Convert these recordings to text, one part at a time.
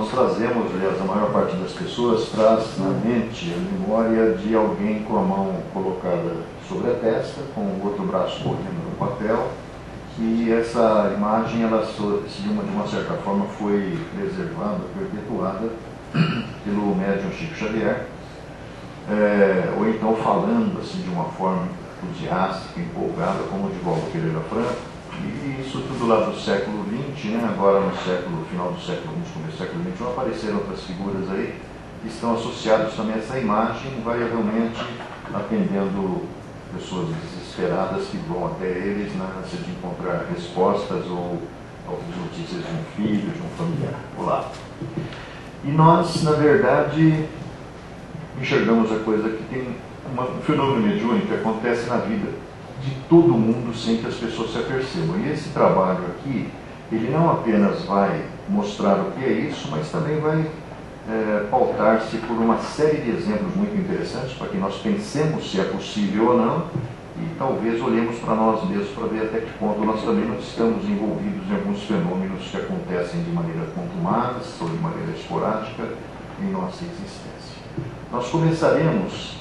nós trazemos, aliás, a maior parte das pessoas traz na mente a memória de alguém com a mão colocada sobre a testa, com o outro braço correndo no papel, e essa imagem, ela de uma certa forma foi preservada, perpetuada pelo médium Chico Xavier, ou então falando assim de uma forma entusiástica, empolgada, como o Divaldo Pereira Franco, e isso tudo lá do século XX, né? Agora no final do século XX, começo do século XXI, apareceram outras figuras aí que estão associadas também a essa imagem, invariavelmente atendendo pessoas desesperadas que vão até eles na ânsia de encontrar respostas ou notícias de um filho, de um familiar. Olá. E nós, na verdade, enxergamos a coisa que tem um fenômeno mediúnico que acontece na vida de todo mundo sem que as pessoas se apercebam. E esse trabalho aqui, ele não apenas vai mostrar o que é isso, mas também vai pautar-se por uma série de exemplos muito interessantes para que nós pensemos se é possível ou não e talvez olhemos para nós mesmos para ver até que ponto nós também não estamos envolvidos em alguns fenômenos que acontecem de maneira contumaz ou de maneira esporádica em nossa existência. Nós começaremos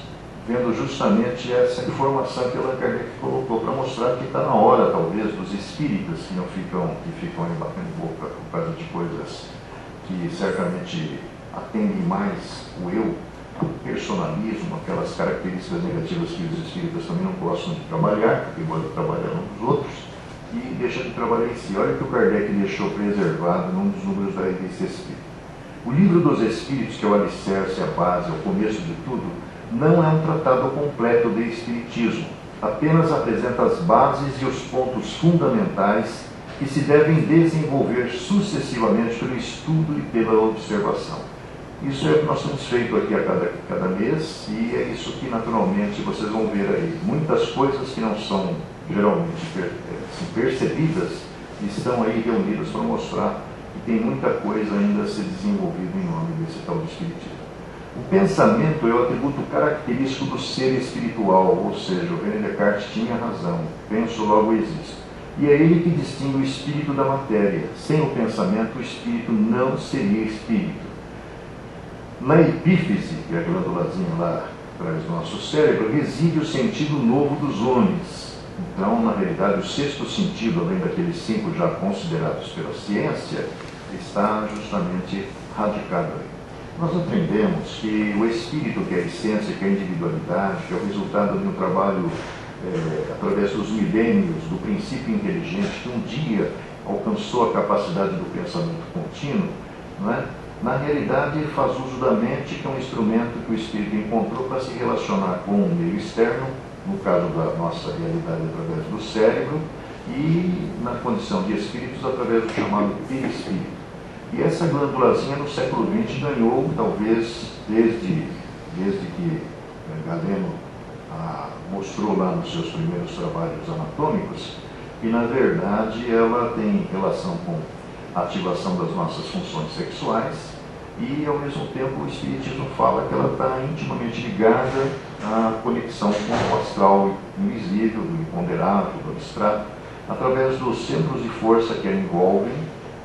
vendo justamente essa informação que Allan Kardec colocou para mostrar que está na hora, talvez, dos espíritas que ficam aí batendo boca por causa de coisas que certamente atendem mais o eu, o personalismo, aquelas características negativas que os espíritas também não gostam de trabalhar, porque podem trabalhar uns dos outros, e deixa de trabalhar em si. Olha o que o Kardec deixou preservado num dos números da Revista Espírita. O Livro dos Espíritos, que é o alicerce, a base, é o começo de tudo, não é um tratado completo de espiritismo, apenas apresenta as bases e os pontos fundamentais que se devem desenvolver sucessivamente pelo estudo e pela observação. Isso é o que nós temos feito aqui a cada mês e é isso que naturalmente vocês vão ver aí. Muitas coisas que não são geralmente percebidas estão aí reunidas para mostrar que tem muita coisa ainda a ser desenvolvida em nome desse tal de espiritismo. O pensamento é o atributo característico do ser espiritual, ou seja, o René Descartes tinha razão, penso, logo existo. E é ele que distingue o espírito da matéria. Sem o pensamento, o espírito não seria espírito. Na epífise, que é a glândulazinha lá atrás do nosso cérebro, reside o sentido novo dos homens. Então, na realidade, o sexto sentido, além daqueles 5 já considerados pela ciência, está justamente radicado aí. Nós aprendemos que o espírito, que é a essência, que é a individualidade, que é o resultado de um trabalho através dos milênios, do princípio inteligente, que um dia alcançou a capacidade do pensamento contínuo, não é? Na realidade faz uso da mente, que é um instrumento que o espírito encontrou para se relacionar com o meio externo, no caso da nossa realidade através do cérebro, e na condição de espíritos através do chamado perispírito. E essa glândulazinha no século XX ganhou, talvez, desde que Galeno mostrou lá nos seus primeiros trabalhos anatômicos, que na verdade ela tem relação com a ativação das nossas funções sexuais e ao mesmo tempo o espiritismo fala que ela está intimamente ligada à conexão com o astral invisível, do imponderável, do abstrato, através dos centros de força que a envolvem,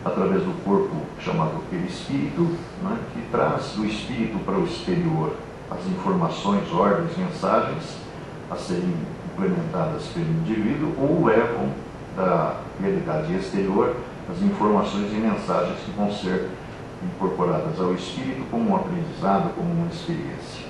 através do corpo chamado perispírito, né, que traz do espírito para o exterior as informações, ordens, mensagens a serem implementadas pelo indivíduo ou levam da realidade exterior as informações e mensagens que vão ser incorporadas ao espírito como um aprendizado, como uma experiência.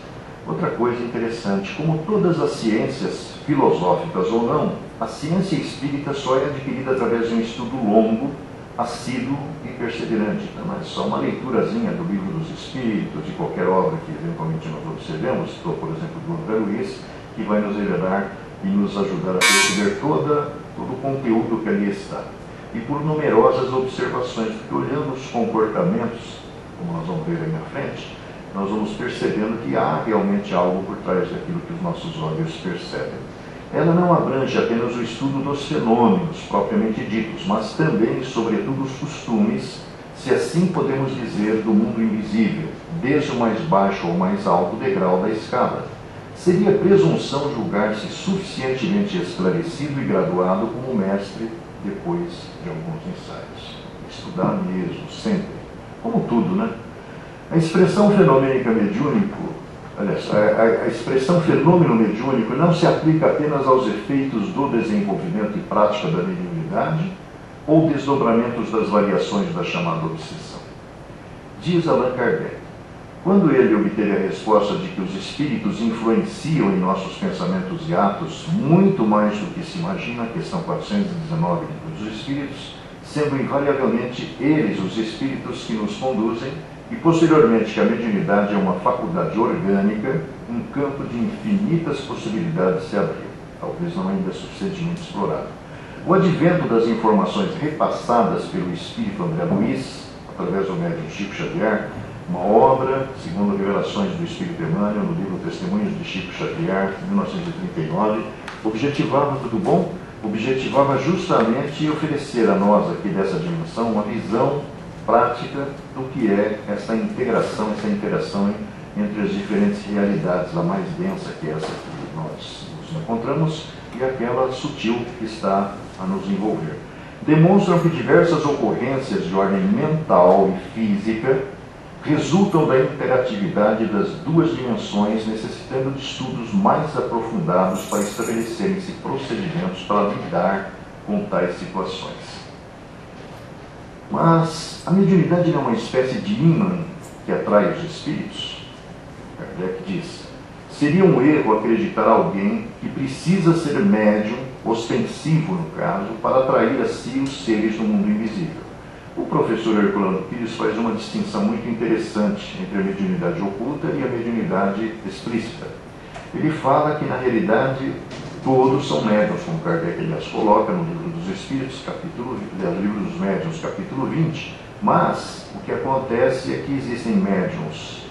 Outra coisa interessante, como todas as ciências filosóficas ou não, a ciência espírita só é adquirida através de um estudo longo, assíduo e perseverante. Não é só uma leiturazinha do Livro dos Espíritos, de qualquer obra que eventualmente nós observemos, por exemplo, do André Luiz, que vai nos revelar e nos ajudar a perceber todo o conteúdo que ali está. E por numerosas observações, porque olhando os comportamentos, como nós vamos ver aí na frente, nós vamos percebendo que há realmente algo por trás daquilo que os nossos olhos percebem. Ela não abrange apenas o estudo dos fenômenos propriamente ditos, mas também e sobretudo os costumes, se assim podemos dizer, do mundo invisível, desde o mais baixo ao mais alto degrau da escala. Seria presunção julgar-se suficientemente esclarecido e graduado como mestre depois de alguns ensaios. Estudar mesmo, sempre. Como tudo, né? A expressão fenomênica mediúnico, aliás, a expressão fenômeno mediúnico não se aplica apenas aos efeitos do desenvolvimento e prática da mediunidade ou desdobramentos das variações da chamada obsessão. Diz Allan Kardec, quando ele obteve a resposta de que os espíritos influenciam em nossos pensamentos e atos muito mais do que se imagina, questão 419 dos Espíritos, sendo invariavelmente eles os espíritos que nos conduzem, e posteriormente que a mediunidade é uma faculdade orgânica, um campo de infinitas possibilidades se abriu, talvez não ainda suficientemente explorado. O advento das informações repassadas pelo espírito André Luiz, através do médium Chico Xavier, uma obra, segundo revelações do Espírito Emmanuel, no livro Testemunhos de Chico Xavier, 1939, objetivava justamente oferecer a nós aqui dessa dimensão uma visão prática do que é essa integração, essa interação entre as diferentes realidades, a mais densa que é essa que nós nos encontramos e aquela sutil que está a nos envolver. Demonstram que diversas ocorrências de ordem mental e física resultam da interatividade das duas dimensões, necessitando de estudos mais aprofundados para estabelecerem-se procedimentos para lidar com tais situações. Mas a mediunidade não é uma espécie de ímã que atrai os espíritos? Kardec diz, seria um erro acreditar alguém que precisa ser médium, ostensivo no caso, para atrair a si os seres do mundo invisível. O professor Herculano Pires faz uma distinção muito interessante entre a mediunidade oculta e a mediunidade explícita. Ele fala que, na realidade, todos são médiuns, como Kardec, aliás, coloca no Livro dos Espíritos, Livro dos Médiuns, capítulo 20, mas o que acontece é que existem médiuns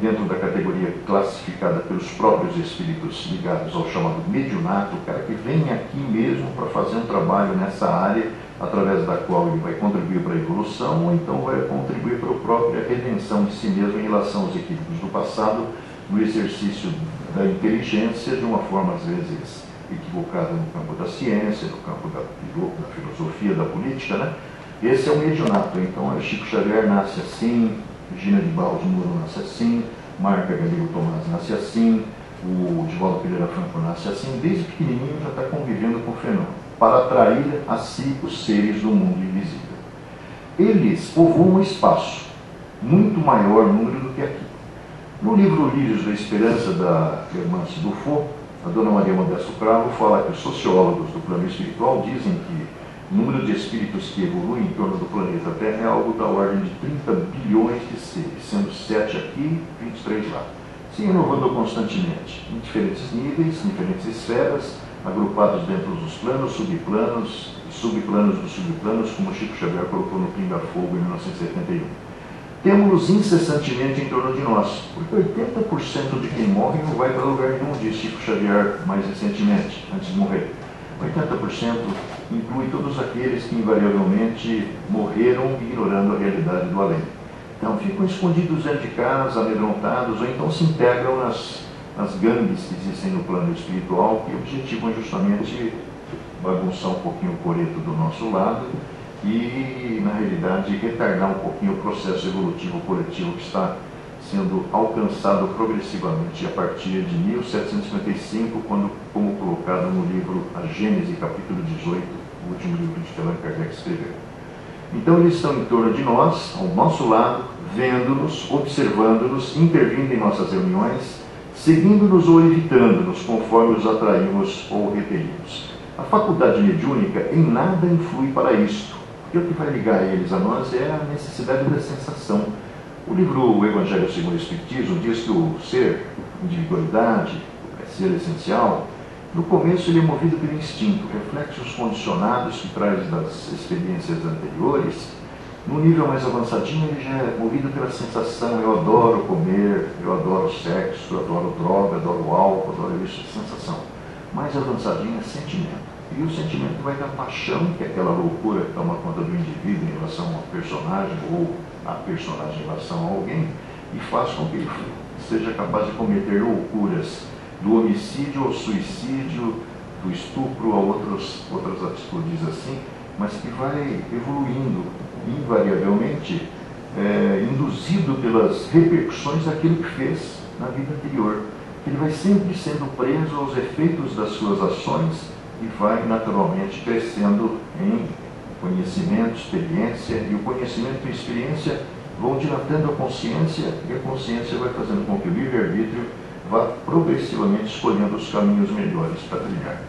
dentro da categoria classificada pelos próprios espíritos ligados ao chamado mediunato, o cara que vem aqui mesmo para fazer um trabalho nessa área, através da qual ele vai contribuir para a evolução, ou então vai contribuir para a própria redenção de si mesmo em relação aos equívocos do passado, no exercício da inteligência, de uma forma, às vezes, equivocada no campo da ciência, no campo da filosofia, da política, né? Esse é o mediunato. Então, Chico Xavier nasce assim, Regina de Barros Muro nasce assim, Marca Galego Tomás nasce assim, o Divaldo Pereira Franco nasce assim, desde pequenininho já está convivendo com o fenômeno, para atrair a si os seres do mundo invisível. Eles povoam um espaço, muito maior número do que aqui. No livro Lírios da Esperança, da Hermance Dufour, a dona Maria Modesto Cravo fala que os sociólogos do plano espiritual dizem que o número de espíritos que evoluem em torno do planeta Terra é algo da ordem de 30 bilhões de seres, sendo 7 aqui, 23 lá, se renovando constantemente, em diferentes níveis, em diferentes esferas, agrupados dentro dos planos, subplanos dos subplanos, como Chico Xavier colocou no Pinga Fogo em 1971. Temos incessantemente em torno de nós, porque 80% de quem morre não vai para lugar nenhum, diz Chico Xavier mais recentemente, antes de morrer. 80% inclui todos aqueles que invariavelmente morreram ignorando a realidade do além. Então ficam escondidos dentro de casa, amedrontados, ou então se integram nas gangues que existem no plano espiritual, que objetivam justamente bagunçar um pouquinho o coreto do nosso lado e, na realidade, retardar um pouquinho o processo evolutivo coletivo que está sendo alcançado progressivamente a partir de 1755, quando, como colocado no livro A Gênese, capítulo 18, o último livro de Allan Kardec escreveu. Então eles estão em torno de nós, ao nosso lado, vendo-nos, observando-nos, intervindo em nossas reuniões, seguindo-nos ou evitando-nos, conforme os atraímos ou repelimos. A faculdade mediúnica em nada influi para isto, porque o que vai ligar eles a nós é a necessidade da sensação. O livro O Evangelho segundo o Espiritismo diz que o ser, individualidade, ser essencial, no começo ele é movido pelo instinto, reflexos condicionados que traz das experiências anteriores. No nível mais avançadinho ele já é movido pela sensação, eu adoro comer, eu adoro sexo, eu adoro droga, adoro álcool, adoro isso, sensação. Mais avançadinho é sentimento. E o sentimento vai da paixão, que é aquela loucura que toma conta do indivíduo em relação a um personagem ou a personagem em relação a alguém, e faz com que ele seja capaz de cometer loucuras, do homicídio ao suicídio, do estupro a outras atitudes assim, mas que vai evoluindo invariavelmente induzido pelas repercussões daquilo que fez na vida anterior. Ele vai sempre sendo preso aos efeitos das suas ações e vai naturalmente crescendo em conhecimento, experiência, e o conhecimento e a experiência vão dilatando a consciência, e a consciência vai fazendo com que o livre-arbítrio vá progressivamente escolhendo os caminhos melhores para trilhar.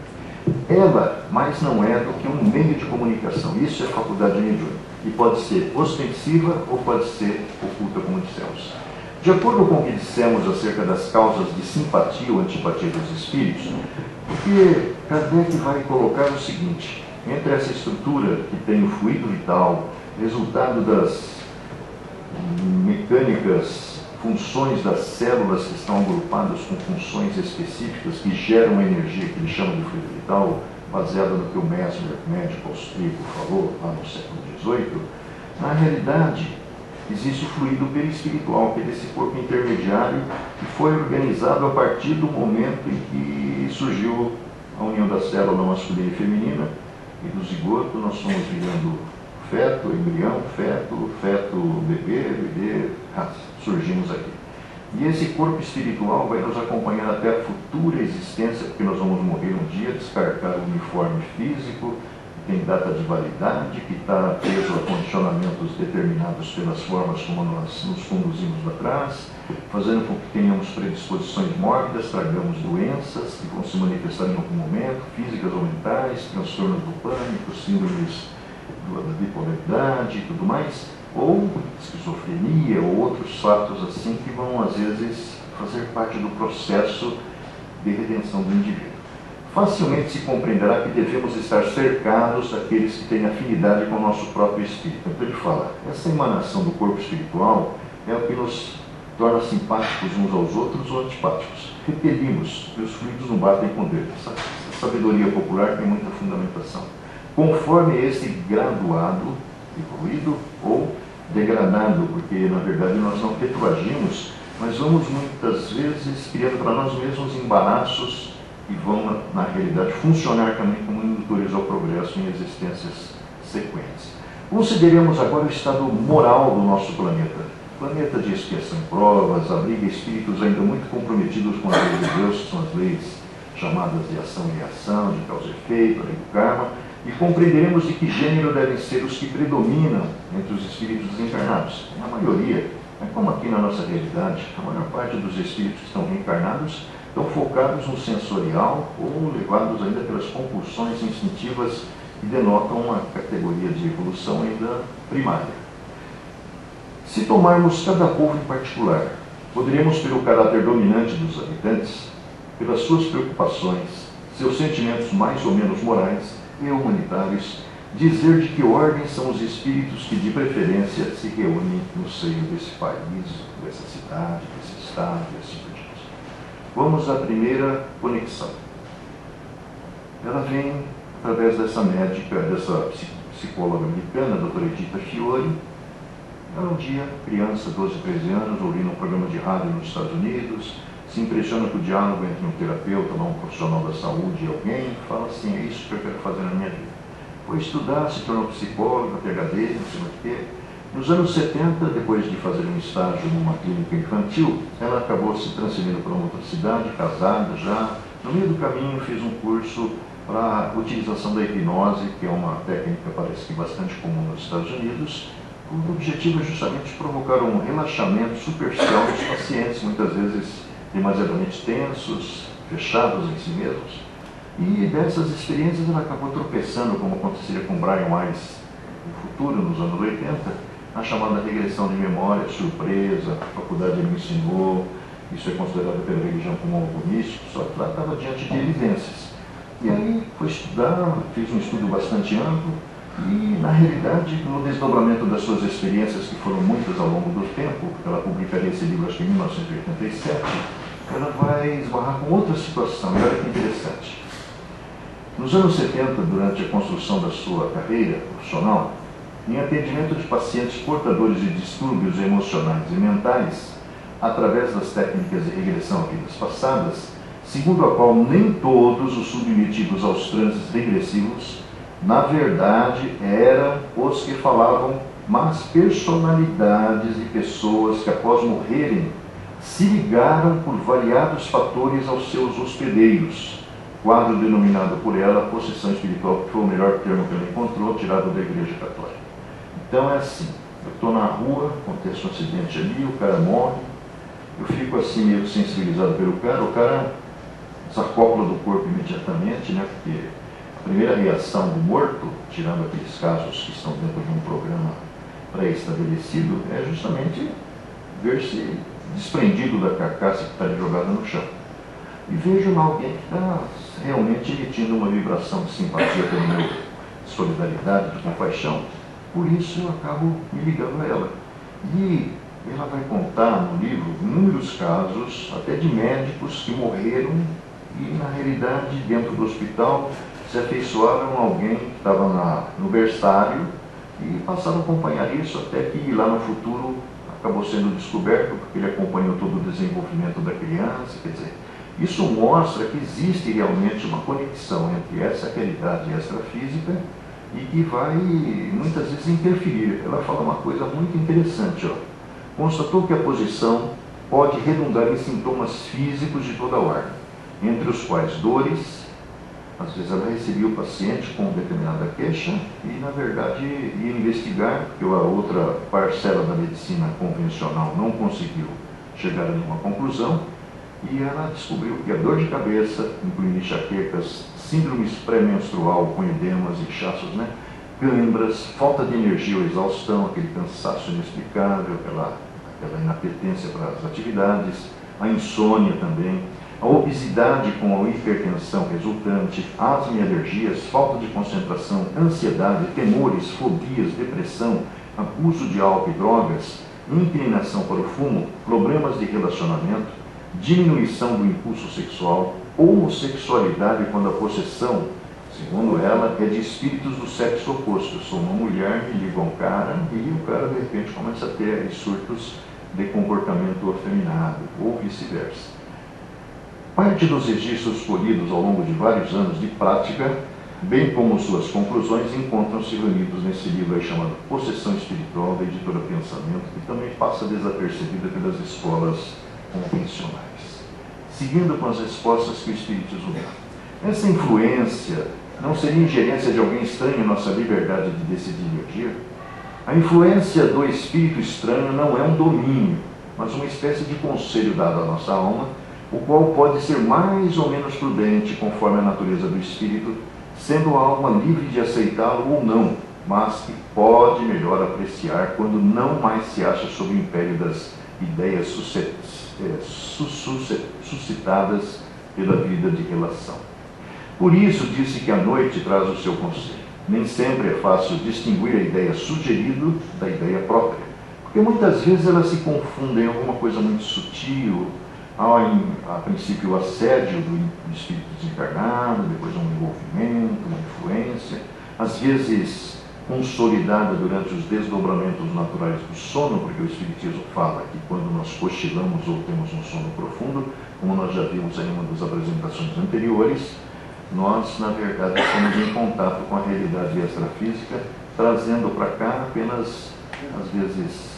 Ela mais não é do que um meio de comunicação. Isso é faculdade mediúnica. E pode ser ostensiva ou pode ser oculta, como dissemos. De acordo com o que dissemos acerca das causas de simpatia ou antipatia dos espíritos, porque Kardec vai colocar o seguinte: entre essa estrutura que tem o fluido vital, resultado das mecânicas, funções das células que estão agrupadas com funções específicas que geram a energia que ele chama de fluido vital, baseada no que o Mesmer, médico austríaco, falou lá no século XVIII, na realidade existe o fluido perispiritual, que é desse corpo intermediário que foi organizado a partir do momento em que surgiu a união da célula masculina e feminina, e do zigoto nós fomos virando feto, embrião, feto, bebê, surgimos aqui. E esse corpo espiritual vai nos acompanhar até a futura existência, porque nós vamos morrer um dia, descartar o uniforme físico, que tem data de validade, que está preso a condicionamentos determinados pelas formas como nós nos conduzimos para trás, fazendo com que tenhamos predisposições mórbidas, tragamos doenças que vão se manifestar em algum momento, físicas ou mentais, transtornos do pânico, síndromes da bipolaridade e tudo mais, ou esquizofrenia, ou outros fatos assim que vão, às vezes, fazer parte do processo de redenção do indivíduo. Facilmente se compreenderá que devemos estar cercados daqueles que têm afinidade com o nosso próprio espírito. Então ele fala, essa emanação do corpo espiritual é o que nos torna simpáticos uns aos outros ou antipáticos. Repelimos, que os fluidos não batem com o dedo. Essa sabedoria popular tem muita fundamentação. Conforme esse graduado, evoluído ou degradado, porque na verdade nós não retroagimos, mas vamos muitas vezes criando para nós mesmos embaraços e vão, na realidade, funcionar também como indutores ao progresso em existências sequentes. Consideremos agora o estado moral do nosso planeta. Planeta de expiação e provas, abriga espíritos ainda muito comprometidos com as leis de Deus, que são as leis chamadas de ação e reação, de causa e efeito, a lei do karma, e compreenderemos de que gênero devem ser os que predominam entre os espíritos desencarnados. A maioria, é como aqui na nossa realidade, a maior parte dos espíritos que estão reencarnados estão focados no sensorial ou levados ainda pelas compulsões instintivas que denotam uma categoria de evolução ainda primária. Se tomarmos cada povo em particular, poderíamos, pelo caráter dominante dos habitantes, pelas suas preocupações, seus sentimentos mais ou menos morais e humanitários, dizer de que ordem são os espíritos que, de preferência, se reúnem no seio desse país, dessa cidade, desse estado, e assim por diante. Vamos à primeira conexão. Ela vem através dessa médica, dessa psicóloga americana, a doutora Edith Fiore. Ela um dia, criança, 12, 13 anos, ouvindo um programa de rádio nos Estados Unidos, se impressiona com o diálogo entre um terapeuta, um profissional da saúde e alguém, fala assim, é isso que eu quero fazer na minha vida. Foi estudar, se tornou psicóloga, PhD, não sei o quê. Nos anos 70, depois de fazer um estágio numa clínica infantil, ela acabou se transferindo para uma outra cidade, casada já. No meio do caminho, fez um curso para a utilização da hipnose, que é uma técnica, parece que bastante comum nos Estados Unidos. O objetivo é justamente provocar um relaxamento superficial dos pacientes, muitas vezes demasiadamente tensos, fechados em si mesmos. E dessas experiências ela acabou tropeçando, como aconteceria com Brian Weiss no futuro, nos anos 80, na chamada regressão de memória, surpresa, a faculdade me ensinou, isso é considerado pela religião como algo místico, só que lá estava diante de evidências. E aí foi estudar, fez um estudo bastante amplo, e na realidade, no desdobramento das suas experiências, que foram muitas ao longo do tempo, porque ela publicaria esse livro acho que em 1987, ela vai esbarrar com outra situação, e olha que interessante. Nos anos 70, durante a construção da sua carreira profissional, em atendimento de pacientes portadores de distúrbios emocionais e mentais, através das técnicas de regressão a vidas passadas, segundo a qual nem todos os submetidos aos transes regressivos, na verdade, eram os que falavam mas personalidades de pessoas que, após morrerem, se ligaram por variados fatores aos seus hospedeiros, quadro denominado por ela possessão espiritual, que foi o melhor termo que ela encontrou, tirado da Igreja Católica. Então é assim, eu estou na rua, acontece um acidente ali, o cara morre, eu fico assim meio sensibilizado pelo cara, o cara desacopla do corpo imediatamente, né, porque a primeira reação do morto, tirando aqueles casos que estão dentro de um programa pré-estabelecido, é justamente ver-se desprendido da carcaça que está ali jogada no chão. E vejo lá alguém que está realmente emitindo uma vibração de simpatia pelo meu, de solidariedade, de compaixão. Por isso eu acabo me ligando a ela. E ela vai contar no livro inúmeros casos, até de médicos que morreram e, na realidade, dentro do hospital, se afeiçoaram a alguém que estava no berçário e passaram a acompanhar isso até que lá no futuro acabou sendo descoberto, porque ele acompanhou todo o desenvolvimento da criança. Quer dizer, isso mostra que existe realmente uma conexão entre essa realidade extrafísica e que vai muitas vezes interferir. Ela fala uma coisa muito interessante, ó. Constatou que a posição pode redundar em sintomas físicos de toda ordem, entre os quais dores. Às vezes ela recebia o paciente com determinada queixa e, na verdade, ia investigar, porque a outra parcela da medicina convencional não conseguiu chegar a nenhuma conclusão, e ela descobriu que a dor de cabeça, incluindo enxaquecas, síndromes pré-menstrual com edemas, inchaços, né? Câimbras, falta de energia ou exaustão, aquele cansaço inexplicável, aquela inapetência para as atividades, a insônia também, a obesidade com a hipertensão resultante, asma e alergias, falta de concentração, ansiedade, temores, fobias, depressão, abuso de álcool e drogas, inclinação para o fumo, problemas de relacionamento, diminuição do impulso sexual, homossexualidade quando a possessão, segundo ela, é de espíritos do sexo oposto. Eu sou uma mulher, me ligo a um cara e o cara de repente começa a ter surtos de comportamento afeminado ou vice-versa. Parte dos registros colhidos ao longo de vários anos de prática, bem como suas conclusões, encontram-se reunidos nesse livro aí chamado Possessão Espiritual, da editora Pensamento, que também passa desapercebida pelas escolas convencionais. Seguindo com as respostas que o Espiritismo dá. Essa influência não seria ingerência de alguém estranho em nossa liberdade de decidir e agir? A influência do espírito estranho não é um domínio, mas uma espécie de conselho dado à nossa alma, o qual pode ser mais ou menos prudente conforme a natureza do espírito, sendo a alma livre de aceitá-lo ou não, mas que pode melhor apreciar quando não mais se acha sob o império das ideias suscitadas pela vida de relação. Por isso disse que a noite traz o seu conselho. Nem sempre é fácil distinguir a ideia sugerida da ideia própria, porque muitas vezes elas se confundem em alguma coisa muito sutil. A princípio o assédio do espírito desencarnado, depois um envolvimento, uma influência, às vezes consolidada durante os desdobramentos naturais do sono, porque o Espiritismo fala que quando nós cochilamos ou temos um sono profundo, como nós já vimos em uma das apresentações anteriores, nós, na verdade, estamos em contato com a realidade extrafísica, trazendo para cá apenas, às vezes,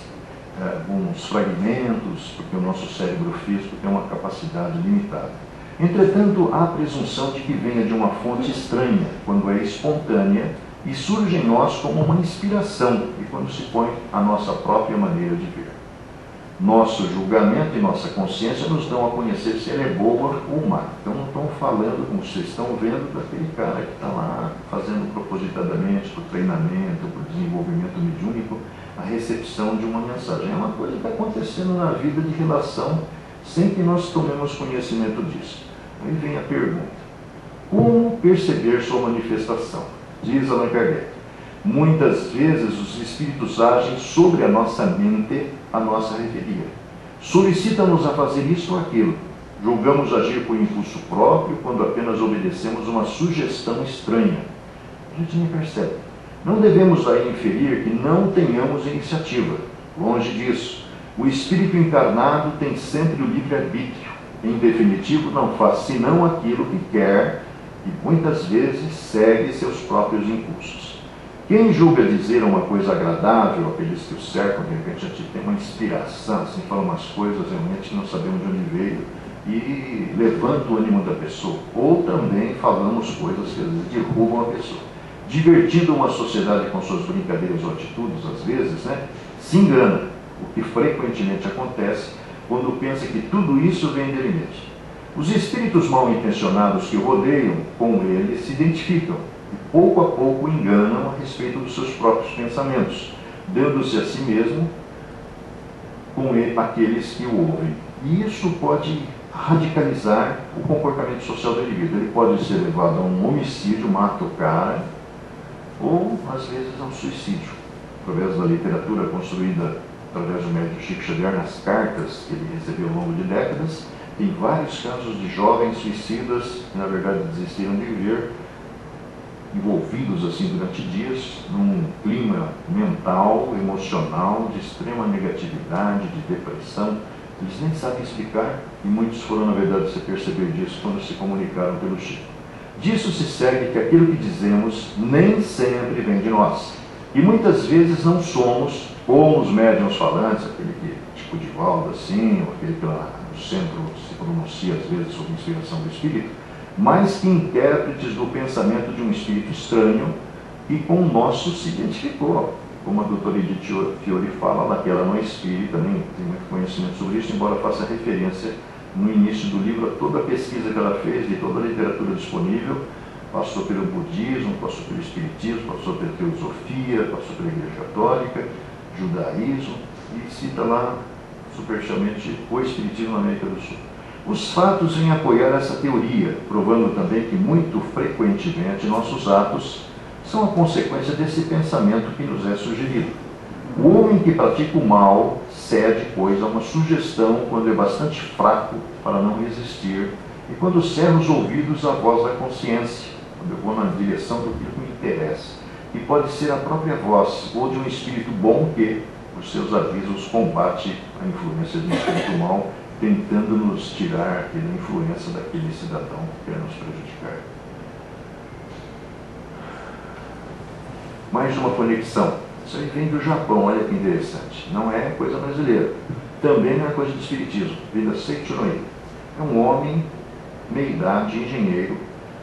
alguns fragmentos, porque o nosso cérebro físico tem uma capacidade limitada. Entretanto, há a presunção de que venha de uma fonte estranha, quando é espontânea, e surge em nós como uma inspiração, e quando se põe a nossa própria maneira de ver. Nosso julgamento e nossa consciência nos dão a conhecer se ela é boa ou má. Então não estão falando, como vocês estão vendo, daquele cara que está lá fazendo propositadamente, para o treinamento, para o desenvolvimento mediúnico, a recepção de uma mensagem. É uma coisa que está acontecendo na vida de relação, sem que nós tomemos conhecimento disso. Aí vem a pergunta: como perceber sua manifestação? Diz Allan Kardec: muitas vezes os espíritos agem sobre a nossa mente, a nossa revelia. Solicitam-nos a fazer isso ou aquilo. Julgamos agir por impulso próprio quando apenas obedecemos uma sugestão estranha. A gente nem percebe. Não devemos daí inferir que não tenhamos iniciativa. Longe disso. O espírito encarnado tem sempre o livre-arbítrio. Em definitivo, não faz senão aquilo que quer e muitas vezes segue seus próprios impulsos. Quem julga dizer uma coisa agradável àqueles que o cercam, de repente a gente tem uma inspiração, assim, fala umas coisas realmente não sabemos de onde veio, e levanta o ânimo da pessoa. Ou também falamos coisas que às vezes derrubam a pessoa. Divertindo uma sociedade com suas brincadeiras ou atitudes, às vezes, né, se engana, o que frequentemente acontece quando pensa que tudo isso vem dele mesmo. Os espíritos mal intencionados que rodeiam com ele se identificam e pouco a pouco enganam a respeito dos seus próprios pensamentos, dando-se a si mesmo com ele, aqueles que o ouvem. E isso pode radicalizar o comportamento social do indivíduo. Ele pode ser levado a um homicídio, mata o cara, ou às vezes a um suicídio, através da literatura construída através do médico Chico Xavier, nas cartas que ele recebeu ao longo de décadas. Tem vários casos de jovens suicidas que, na verdade, desistiram de viver, envolvidos assim durante dias, num clima mental, emocional, de extrema negatividade, de depressão. Eles nem sabem explicar, e muitos foram, na verdade, se perceber disso quando se comunicaram pelo Chico. Disso se segue que aquilo que dizemos nem sempre vem de nós. E muitas vezes não somos, como os médiuns falantes, aquele que, tipo de Valdo, assim, ou aquele que lá no centro se pronuncia às vezes sob inspiração do Espírito, mas que intérpretes do pensamento de um Espírito estranho e com o nosso se identificou. Como a doutora Edith Fiore fala lá, que ela não é espírita, nem tem muito conhecimento sobre isso, embora faça referência no início do livro a toda a pesquisa que ela fez, de toda a literatura disponível, passou pelo budismo, passou pelo espiritismo, passou pela teosofia, passou pela igreja católica, judaísmo, e cita lá superficialmente o espiritismo na América do Sul. Os fatos vêm apoiar essa teoria, provando também que muito frequentemente nossos atos são a consequência desse pensamento que nos é sugerido. O homem que pratica o mal cede, pois, a uma sugestão quando é bastante fraco para não resistir e quando cerra os ouvidos à voz da consciência, quando eu vou na direção do que me interessa. E pode ser a própria voz ou de um espírito bom que, por seus avisos, combate a influência de um espírito mau, tentando nos tirar da influência daquele cidadão que quer nos prejudicar. Mais uma conexão. Isso aí vem do Japão, olha que interessante. Não é coisa brasileira. Também não é coisa do espiritismo. Vem da Seichunoi. É um homem, meia-idade, engenheiro,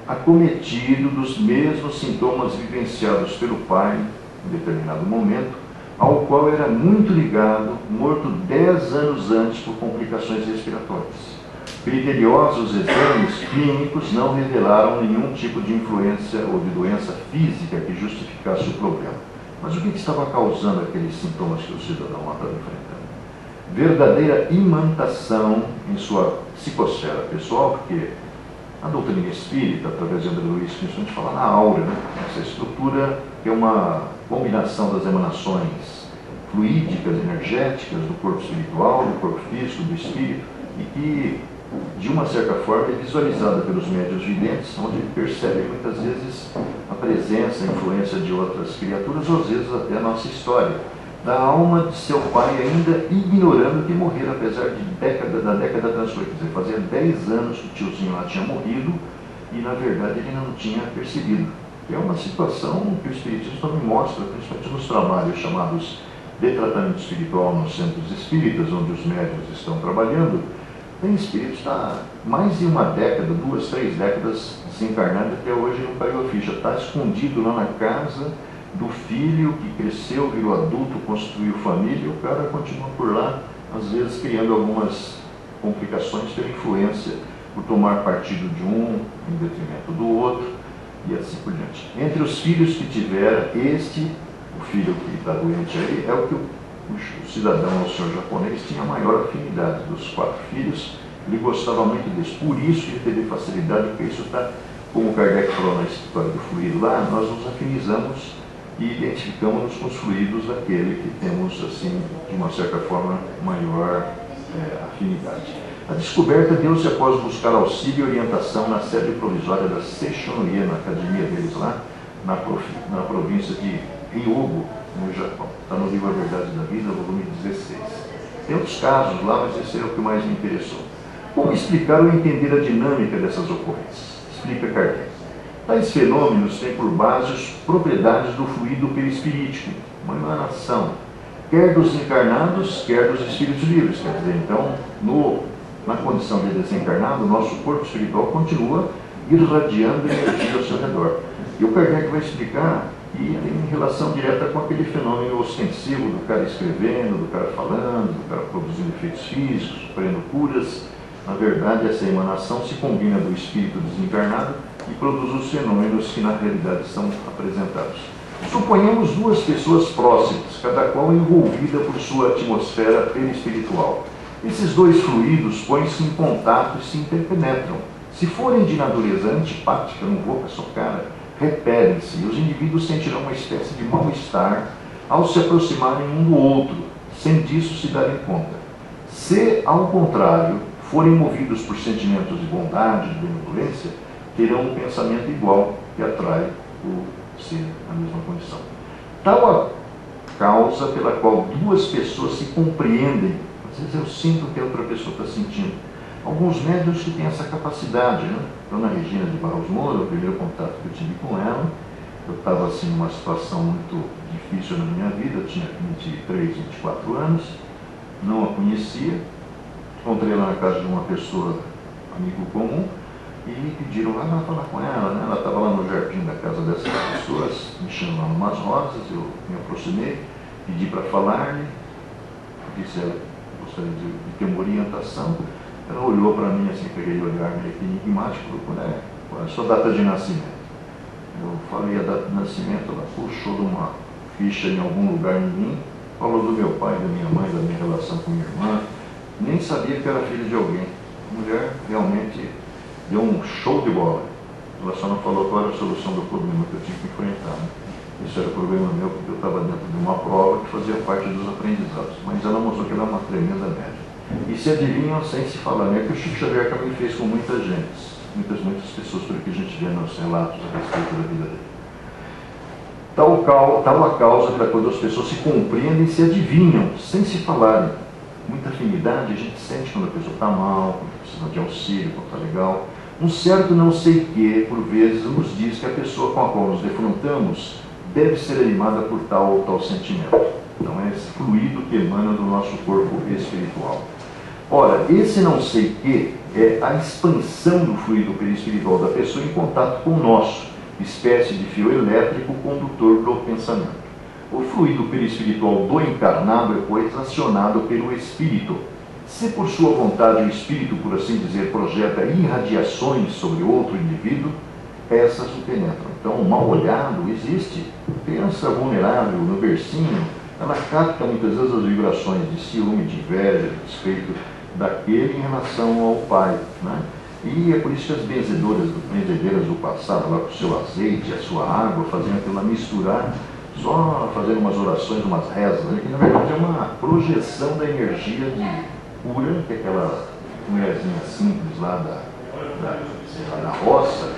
acometido dos mesmos sintomas vivenciados pelo pai em determinado momento, ao qual era muito ligado, morto 10 anos antes por complicações respiratórias. Criteriosos exames clínicos não revelaram nenhum tipo de influência ou de doença física que justificasse o problema. Mas o que estava causando aqueles sintomas que o cidadão lá estava enfrentando? Verdadeira imantação em sua psicosfera pessoal, porque a doutrina espírita, através de André Luiz, principalmente fala na aura, né? Essa estrutura que é uma combinação das emanações fluídicas, energéticas do corpo espiritual, do corpo físico, do espírito, e que, de uma certa forma, é visualizada pelos médiuns videntes, onde percebem muitas vezes a presença, a influência de outras criaturas, ou às vezes até a nossa história, da alma de seu pai ainda ignorando que morrera, apesar de da década transcorrida. Quer dizer, fazia 10 anos que o tiozinho lá tinha morrido e, na verdade, ele não tinha percebido. É uma situação que o Espiritismo também mostra, principalmente nos trabalhos chamados de tratamento espiritual nos centros espíritas, onde os médiuns estão trabalhando. Tem espíritos há mais de uma década, 2, 3 décadas desencarnando, até hoje não caiu a ficha. Está escondido lá na casa do filho que cresceu, virou adulto, construiu família, e o cara continua por lá, às vezes criando algumas complicações pela influência, por tomar partido de um em detrimento do outro, e assim por diante. Entre os filhos que tivera, o filho que está doente aí, é o que o cidadão, o senhor japonês, tinha a maior afinidade dos 4 filhos. Ele gostava muito disso, por isso ele teve facilidade, porque isso está, como o Kardec falou na história do fluido lá, nós nos afinizamos e identificamos-nos com os fluidos daquele que temos, assim, de uma certa forma, maior afinidade. A descoberta deu-se após buscar auxílio e orientação na sede provisória da Seichonoye, na academia deles lá, na província de Ryogo, no Japão. Está no livro A Verdade da Vida, volume 16. Tem outros casos lá, mas esse é o que mais me interessou. Como explicar ou entender a dinâmica dessas ocorrências? Explica Kardec. Tais fenômenos têm por base as propriedades do fluido perispirítico, uma emanação, quer dos encarnados, quer dos espíritos livres. Quer dizer, então, na condição de desencarnado, o nosso corpo espiritual continua irradiando energia ao seu redor. E o Kardec vai explicar que em relação direta com aquele fenômeno ostensivo do cara escrevendo, do cara falando, do cara produzindo efeitos físicos, sofrendo curas. Na verdade, essa emanação se combina do espírito desencarnado e produz os fenômenos que na realidade são apresentados. Suponhamos duas pessoas próximas, cada qual envolvida por sua atmosfera perispiritual. Esses dois fluidos põem-se em contato e se interpenetram. Se forem de natureza antipática, não vou com a sua cara, repelem-se e os indivíduos sentirão uma espécie de mal-estar ao se aproximarem um do outro, sem disso se darem conta. Se, ao contrário, forem movidos por sentimentos de bondade, de benevolência, terão um pensamento igual que atrai o ser na mesma condição. Tal a causa pela qual duas pessoas se compreendem. Às vezes eu sinto o que a outra pessoa está sentindo. Alguns médiuns que têm essa capacidade, né? Dona Regina de Barros Moura, o primeiro contato que eu tive com ela, eu estava assim numa situação muito difícil na minha vida, eu tinha 23, 24 anos, não a conhecia, encontrei lá na casa de uma pessoa, amigo comum, e pediram lá para falar com ela, né? Ela estava lá no jardim da casa dessas pessoas, mexendo lá umas rosas, eu me aproximei, pedi para falar-lhe, disse ela, gostaria de ter uma orientação. Ela olhou para mim assim, com aquele olhar meio enigmático, né? Qual é a sua data de nascimento? Eu falei a data de nascimento, ela puxou de uma ficha em algum lugar em mim, falou do meu pai, da minha mãe, da minha relação com minha irmã, nem sabia que era filho de alguém. A mulher realmente deu um show de bola. Ela só não falou qual era a solução do problema que eu tinha que enfrentar. Né? Isso era problema meu, porque eu estava dentro de uma prova que fazia parte dos aprendizados. Mas ela mostrou que ela é uma tremenda médica. E se adivinham sem se falar, né? Que o Chico Xavier também fez com muita gente, muitas pessoas, por que a gente vê nos relatos a respeito da vida dele. Tal a causa para quando as pessoas se compreendem e se adivinham, sem se falarem. Muita afinidade a gente sente quando a pessoa está mal, quando precisa de auxílio, quando está legal. Um certo não sei que, por vezes, nos diz que a pessoa com a qual nos defrontamos deve ser animada por tal ou tal sentimento. Então é esse fluido que emana do nosso corpo espiritual. Ora, esse não sei que é a expansão do fluido perispiritual da pessoa em contato com o nosso, espécie de fio elétrico condutor do pensamento. O fluido perispiritual do encarnado é, pois, acionado pelo espírito. Se por sua vontade o espírito, por assim dizer, projeta irradiações sobre outro indivíduo, essas o penetram. Então, o mal-olhado existe. Criança vulnerável, no bercinho, ela capta muitas vezes as vibrações de ciúme, de inveja, de despeito daquele em relação ao pai, né? E é por isso que as benzedeiras do passado, lá com o seu azeite, a sua água, faziam aquilo lá misturar, só fazendo umas orações, umas rezas, né? Que na verdade é uma projeção da energia de cura, que é aquela mulherzinha simples lá da roça,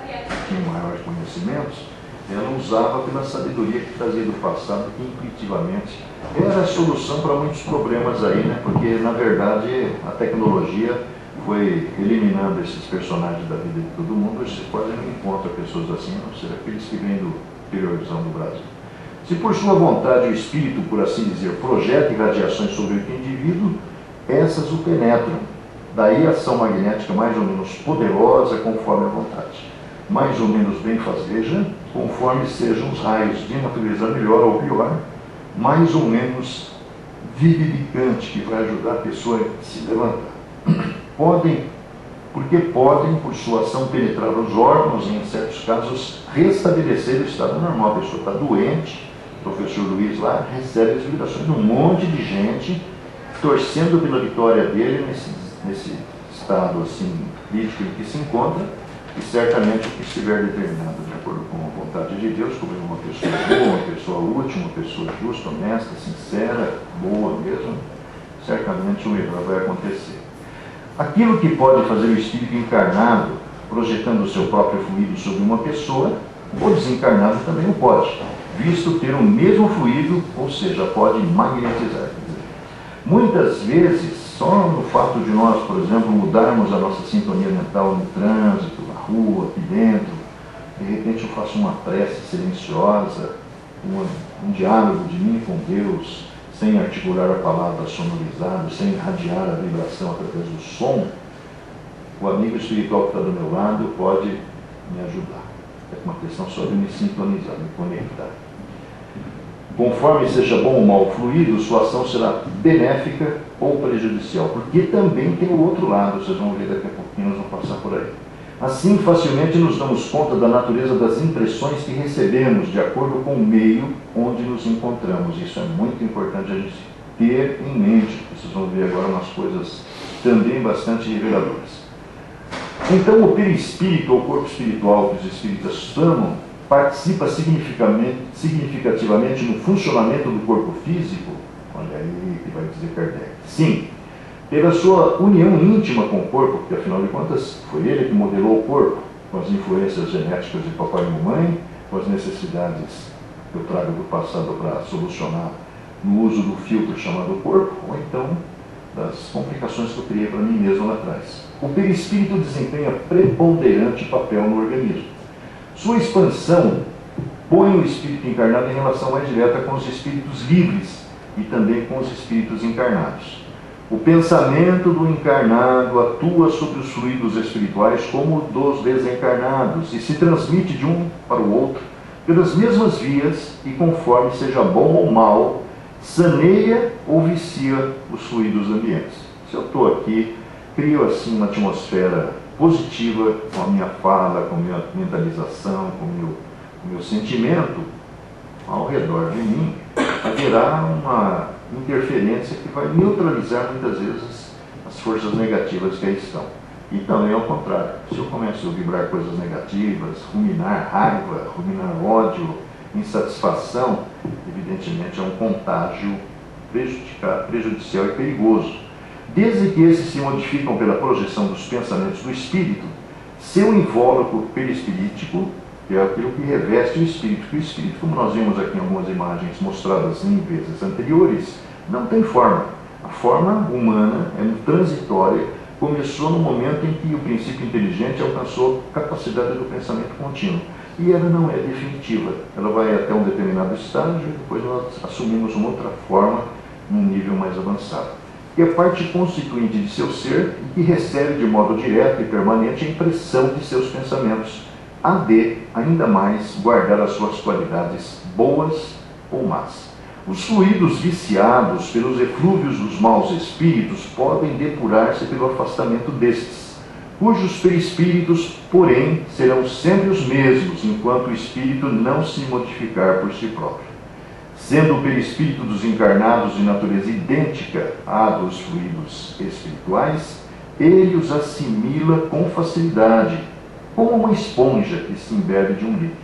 que tinha maiores conhecimentos, ela usava pela sabedoria que trazia do passado, que intuitivamente era a solução para muitos problemas aí, né? Porque, na verdade, a tecnologia foi eliminando esses personagens da vida de todo mundo. Você quase não encontra pessoas assim, a não ser aqueles que vêm do interiorzão do Brasil. Se por sua vontade o espírito, por assim dizer, projeta radiações sobre o indivíduo, essas o penetram. Daí a ação magnética mais ou menos poderosa conforme a vontade. Mais ou menos benfazeja, conforme sejam os raios de natureza melhor ou pior, mais ou menos vivificante, que vai ajudar a pessoa a se levantar. Porque podem, por sua ação, penetrar os órgãos e, em certos casos, restabelecer o estado normal. A pessoa está doente, o professor Luiz lá recebe as vibrações de um monte de gente torcendo pela vitória dele nesse estado assim crítico em que se encontra, e certamente o que estiver determinado de acordo com a vontade de Deus, como uma pessoa boa, uma pessoa útil, uma pessoa justa, honesta, sincera, boa mesmo, certamente o melhor vai acontecer. Aquilo que pode fazer o espírito encarnado, projetando o seu próprio fluido sobre uma pessoa, o desencarnado também o pode, visto ter o mesmo fluido, ou seja, pode magnetizar. Muitas vezes, só no fato de nós, por exemplo, mudarmos a nossa sintonia mental no trânsito, na rua, aqui dentro, De repente eu faço uma prece silenciosa, um diálogo de mim com Deus, sem articular a palavra sonorizada, sem irradiar a vibração através do som. O amigo espiritual que está do meu lado pode me ajudar. É uma questão só de me sintonizar, me conectar. Conforme seja bom ou mal fluido, sua ação será benéfica ou prejudicial, porque também tem o outro lado, vocês vão ver daqui a pouquinho, nós vamos passar por aí. Assim, facilmente nos damos conta da natureza das impressões que recebemos de acordo com o meio onde nos encontramos. Isso é muito importante a gente ter em mente. Vocês vão ver agora umas coisas também bastante reveladoras. Então, o perispírito, ou corpo espiritual que os espíritas chamam, participa significativamente no funcionamento do corpo físico? Olha aí que vai dizer Kardec. Sim, pela sua união íntima com o corpo, porque afinal de contas foi ele que modelou o corpo, com as influências genéticas de papai e mamãe, com as necessidades que eu trago do passado para solucionar no uso do filtro chamado corpo, ou então das complicações que eu criei para mim mesmo lá atrás. O perispírito desempenha preponderante papel no organismo. Sua expansão põe o espírito encarnado em relação mais direta com os espíritos livres e também com os espíritos encarnados. O pensamento do encarnado atua sobre os fluidos espirituais como o dos desencarnados e se transmite de um para o outro pelas mesmas vias e, conforme seja bom ou mal, saneia ou vicia os fluidos ambientes. Se eu estou aqui, crio assim uma atmosfera positiva com a minha fala, com a minha mentalização, com o meu sentimento, ao redor de mim, haverá uma interferência que vai neutralizar muitas vezes as forças negativas que aí estão. E também ao contrário, se eu começo a vibrar coisas negativas, ruminar raiva, ruminar ódio, insatisfação, evidentemente é um contágio prejudicial e perigoso. Desde que esses se modificam pela projeção dos pensamentos do espírito, seu invólucro perispirítico, que é aquilo que reveste o espírito, que o espírito, como nós vimos aqui em algumas imagens mostradas em vezes anteriores, não tem forma. A forma humana é transitória, começou no momento em que o princípio inteligente alcançou capacidade do pensamento contínuo. E ela não é definitiva. Ela vai até um determinado estágio e depois nós assumimos uma outra forma num nível mais avançado. Que é parte constituinte de seu ser e que recebe de modo direto e permanente a impressão de seus pensamentos, a de, ainda mais, guardar as suas qualidades boas ou más. Os fluidos viciados pelos eflúvios dos maus espíritos podem depurar-se pelo afastamento destes, cujos perispíritos, porém, serão sempre os mesmos, enquanto o espírito não se modificar por si próprio. Sendo o perispírito dos encarnados de natureza idêntica à dos fluidos espirituais, ele os assimila com facilidade, como uma esponja que se embebe de um líquido.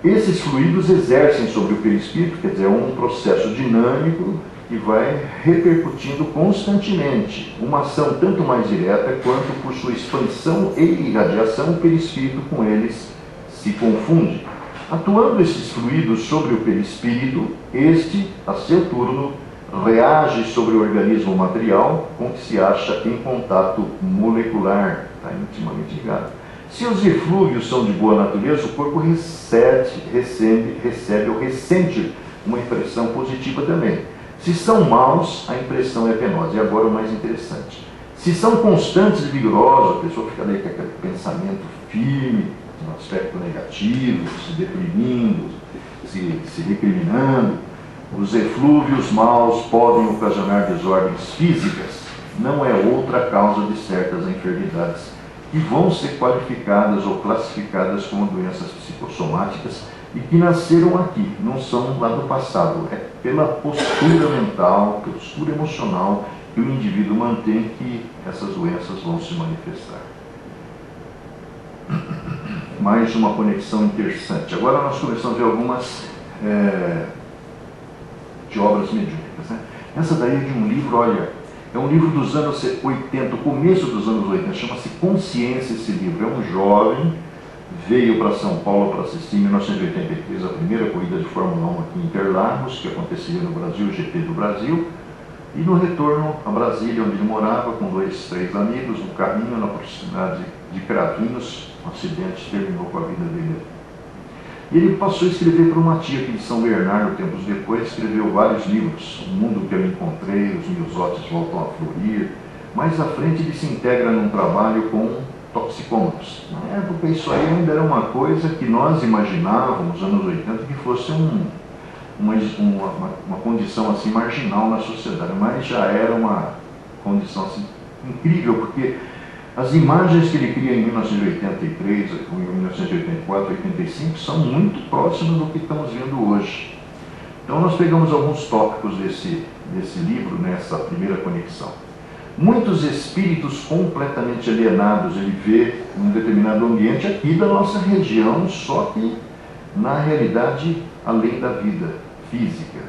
Esses fluidos exercem sobre o perispírito, quer dizer, um processo dinâmico que vai repercutindo constantemente, uma ação tanto mais direta quanto por sua expansão e irradiação, o perispírito com eles se confunde. Atuando esses fluidos sobre o perispírito, este, a seu turno, reage sobre o organismo material com que se acha em contato molecular, está intimamente ligado. Se os eflúvios são de boa natureza, o corpo recebe ou ressente uma impressão positiva também. Se são maus, a impressão é penosa. E agora o mais interessante. Se são constantes e vigorosos, a pessoa fica ali com aquele pensamento firme, no aspecto negativo, se deprimindo, se recriminando, os eflúvios maus podem ocasionar desordens físicas. Não é outra causa de certas enfermidades que vão ser qualificadas ou classificadas como doenças psicossomáticas e que nasceram aqui, não são lá do passado. É pela postura mental, postura emocional que o indivíduo mantém que essas doenças vão se manifestar. Mais uma conexão interessante. Agora nós começamos a ver algumas de obras mediúnicas, né? Essa daí é de um livro, olha, é um livro dos anos 80, começo dos anos 80, chama-se Consciência esse livro. É um jovem, veio para São Paulo para assistir em 1983 a primeira corrida de Fórmula 1 aqui em Interlagos, que acontecia no Brasil, o GP do Brasil, e no retorno a Brasília, onde ele morava, com 2, 3 amigos, no caminho, na proximidade de Cravinhos, Um acidente terminou com a vida dele. E ele passou a escrever para uma tia aqui de São Bernardo, tempos depois, escreveu vários livros. O Mundo que eu encontrei, Os Miosótis voltam a florir. Mais à frente ele se integra num trabalho com toxicômanos. Na época isso aí ainda era uma coisa que nós imaginávamos, anos 80, que fosse uma condição assim marginal na sociedade, mas já era uma condição assim, incrível, porque as imagens que ele cria em 1983, ou em 1984, 85, são muito próximas do que estamos vendo hoje. Então nós pegamos alguns tópicos desse livro, nessa primeira conexão. Muitos espíritos completamente alienados ele vê em um determinado ambiente aqui da nossa região, só que na realidade além da vida física.